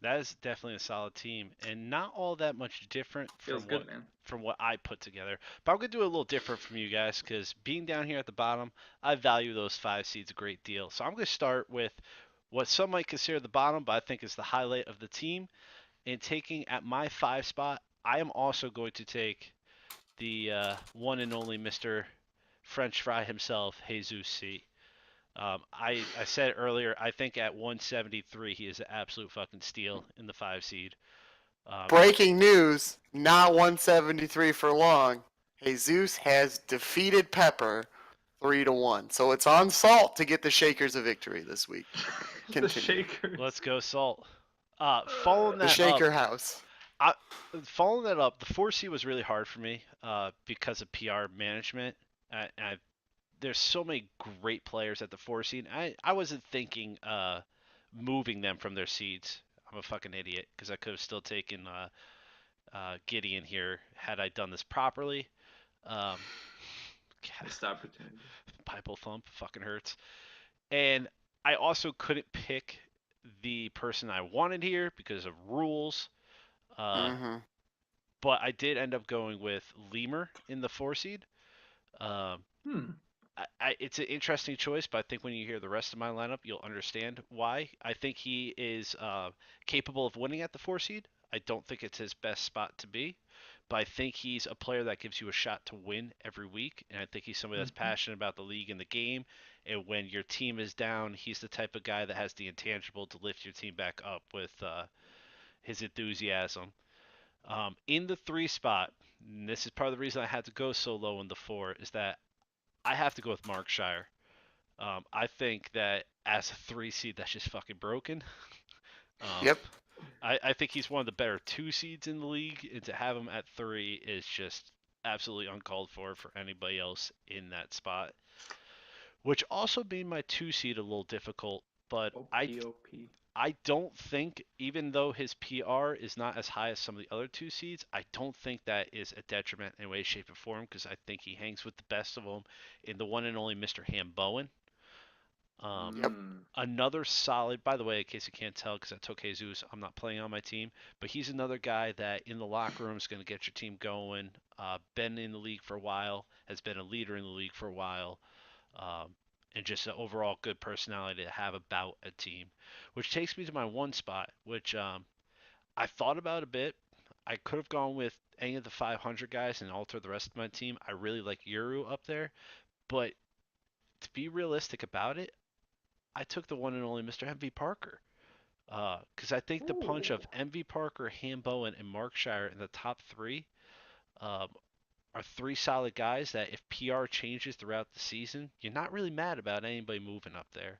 That is definitely a solid team, and not all that much different Feels good, man. from what I put together. But I'm gonna do a little different from you guys because being down here at the bottom, I value those 5 seeds a great deal. So I'm gonna start with what some might consider the bottom, but I think is the highlight of the team. And taking at my 5 spot, I am also going to take the one and only Mr. French Fry himself, Jesus C. I said earlier, I think at 173 he is an absolute fucking steal in the 5 seed. Breaking news, not 173 for long. Jesus has defeated Pepper 3-1. So it's on Salt to get the Shakers a victory this week. The Continue. Shakers. Let's go, Salt. Following The that Shaker up, House. following that up, the 4C was really hard for me because of PR management. There's so many great players at the 4 seed. I wasn't thinking moving them from their seeds. I'm a fucking idiot because I could have still taken Gideon here had I done this properly. Um, Missed opportunity. Bible thump fucking hurts. And I also couldn't pick the person I wanted here because of rules. Mm-hmm. But I did end up going with Lemur in the 4 seed. Um, it's an interesting choice, but I think when you hear the rest of my lineup, you'll understand why. I think he is capable of winning at the 4 seed. I don't think it's his best spot to be, but I think he's a player that gives you a shot to win every week, and I think he's somebody that's passionate about the league and the game. And when your team is down, he's the type of guy that has the intangible to lift your team back up with his enthusiasm. In the 3 spot, and this is part of the reason I had to go so low in the 4, is that I have to go with Markshire. I think that as a 3 seed, that's just fucking broken. Yep. I think he's one of the better 2 seeds in the league, and to have him at 3 is just absolutely uncalled for anybody else in that spot. Which also made my 2 seed a little difficult, but I don't think, even though his PR is not as high as some of the other 2 seeds, I don't think that is a detriment in way, shape, or form because I think he hangs with the best of them in the one and only Mr. Hambowen. Yep. Another solid, by the way, in case you can't tell, because I took Jesus, I'm not playing on my team, but he's another guy that in the locker room is going to get your team going. Been in the league for a while, has been a leader in the league for a while. And just an overall good personality to have about a team. Which takes me to my 1 spot, which I thought about a bit. I could have gone with any of the 500 guys and altered the rest of my team. I really like Yuru up there, but to be realistic about it, I took the one and only Mr. MV Parker. Because I think the punch of MV Parker, Hambowen, and Markshire in the top 3 um, are three solid guys that if PR changes throughout the season, you're not really mad about anybody moving up there.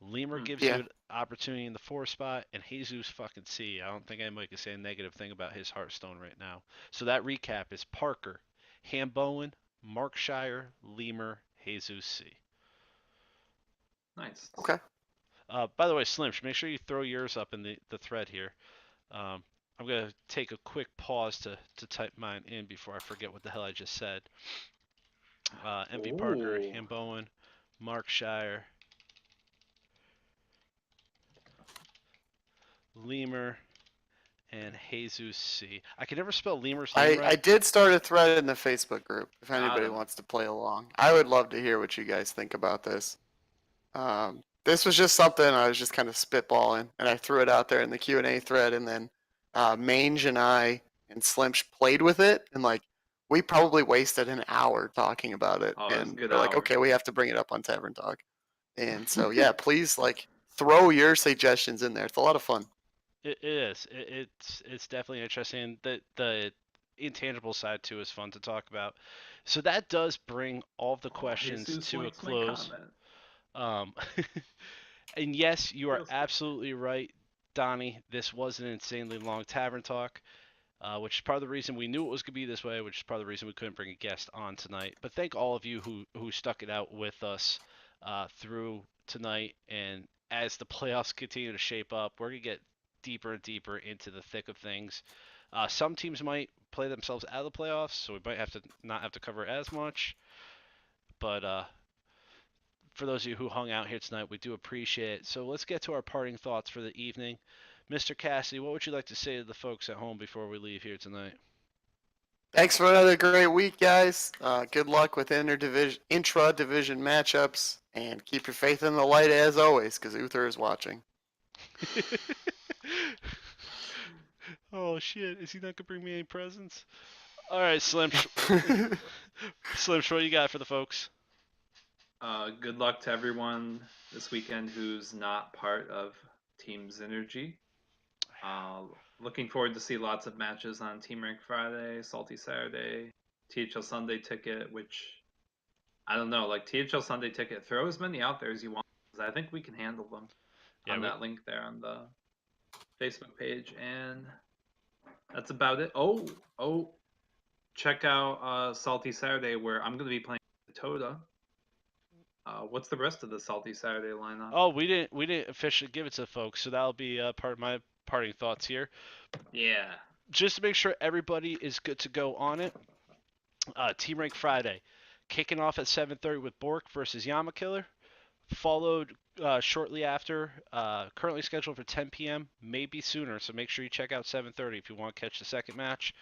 Lemur gives you Yeah. an opportunity in the 4 spot, and Jesus fucking C. I don't think anybody can say a negative thing about his Hearthstone right now. So that recap is Parker, Hambowen, Markshire, Lemur, Jesus C. Nice. Okay. By the way, Slim, make sure you throw yours up in the thread here. I'm going to take a quick pause to type mine in before I forget what the hell I just said. MV Parker, Ooh. Hambowen, Markshire, Lemur, and Jesus C. I can never spell Lemur's name I right. did start a thread in the Facebook group if Got anybody him. wants to play along. I would love to hear what you guys think about this. This was just something I was just kind of spitballing, and I threw it out there in the Q&A thread, and then Mange and I and Slimsh played with it, and like we probably wasted an hour talking about it, Oh, it was a and good we're like, hour. okay, we have to bring it up on Tavern Talk, and so yeah, please like throw your suggestions in there. It's a lot of fun. It is. It's definitely interesting. The intangible side too is fun to talk about. So that does bring all of the questions Jesus to a likes my close. comment. And yes, you are Feels good. absolutely right, Donnie. This was an insanely long tavern talk, which is part of the reason we knew it was going to be this way, which is part of the reason we couldn't bring a guest on tonight. But thank all of you who stuck it out with us through tonight. And as the playoffs continue to shape up, we're going to get deeper and deeper into the thick of things. Some teams might play themselves out of the playoffs, so we might have to not have to cover as much. But for those of you who hung out here tonight, we do appreciate it. So let's get to our parting thoughts for the evening. Mr. Cassidy, what would you like to say to the folks at home before we leave here tonight? Thanks for another great week, guys. Good luck with intra-division matchups, and keep your faith in the light as always, because Uther is watching. Oh shit! Is he not gonna bring me any presents? All right, Slim. Slim, what you got for the folks? Good luck to everyone this weekend who's not part of Team Synergy. Looking forward to see lots of matches on Team Rank Friday, Salty Saturday, THL Sunday Ticket, which I don't know, like THL Sunday Ticket, throw as many out there as you want, because I think we can handle them on that link there on the Facebook page. And that's about it. Oh, check out Salty Saturday, where I'm going to be playing Toda. What's the rest of the Salty Saturday lineup? Oh, we didn't officially give it to folks, so that'll be part of my parting thoughts here. Yeah. Just to make sure everybody is good to go on it. Team Rank Friday, kicking off at 7:30 with Bork versus Yamakiller, followed shortly after, currently scheduled for 10 p.m., maybe sooner, so make sure you check out 7:30 if you want to catch the second match.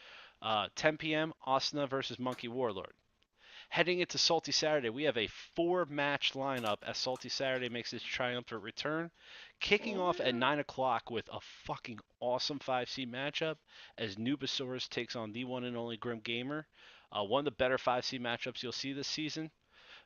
10 p.m., Asuna versus Monkey Warlord. Heading into Salty Saturday, we have a 4-match lineup as Salty Saturday makes its triumphant return, kicking off at 9 o'clock with a fucking awesome 5C matchup as Nubasaurus takes on the one and only Grim Gamer. One of the better 5C matchups you'll see this season.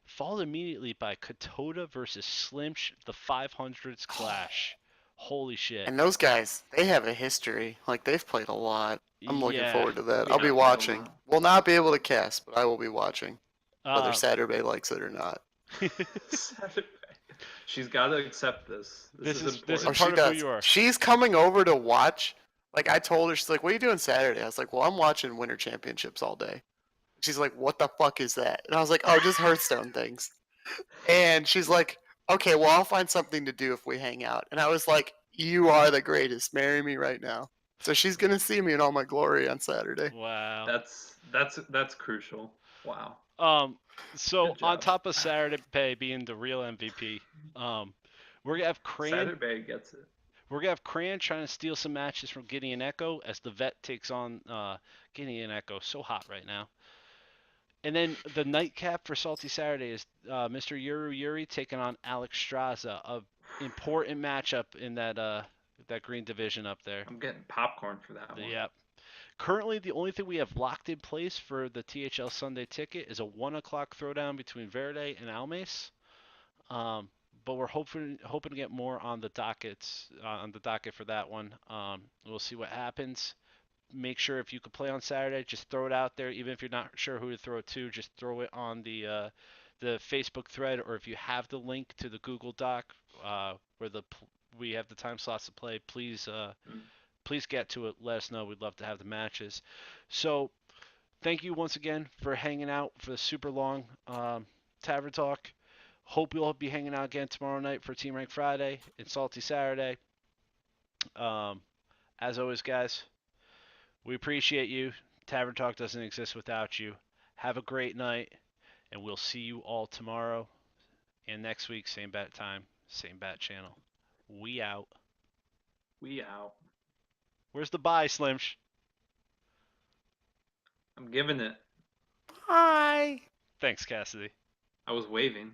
Followed immediately by Katoda versus Slimsh, the 500s clash. Holy shit. And those guys, they have a history. Like, they've played a lot. I'm looking Yeah. forward to that. We I'll be have played a watching. lot. Will not be able to cast, but I will be watching, whether Uh, Saturday likes it or not. Saturday. She's got to accept this. This is this important. is She part of who does. you are. She's coming over to watch. Like, I told her, she's like, what are you doing Saturday? I was like, well, I'm watching Winter Championships all day. She's like, what the fuck is that? And I was like, oh, just Hearthstone things. And she's like, okay, well, I'll find something to do if we hang out. And I was like, you are the greatest. Marry me right now. So she's gonna see me in all my glory on Saturday. Wow. That's crucial. Wow. So Good on job. top of Saturday Bay being the real MVP, we're gonna have Cran. Saturday gets it. We're gonna have Cran trying to steal some matches from Gideon Echo as the vet takes on Gideon Echo. So hot right now. And then the nightcap for Salty Saturday is Mr. Yuru Yuri taking on Alex Straza, a important matchup in that green division up there. I'm getting popcorn for that one. Yep. Currently, the only thing we have locked in place for the THL Sunday ticket is a 1 o'clock throwdown between Verde and Almace. But we're hoping to get more on the docket for that one. We'll see what happens. make sure if you could play on Saturday, just throw it out there. Even if you're not sure who to throw it to, just throw it on the Facebook thread, or if you have the link to the Google Doc where we have the time slots to play, please please get to it. Let us know. We'd love to have the matches. So thank you once again for hanging out for the super long Tavern Talk. Hope you'll be hanging out again tomorrow night for Team Rank Friday and Salty Saturday. As always, guys, we appreciate you. Tavern Talk doesn't exist without you. Have a great night, and we'll see you all tomorrow and next week. Same bat time, same bat channel. We out. We out. Where's the bye, Slimsh? I'm giving it. Bye. Thanks, Cassidy. I was waving.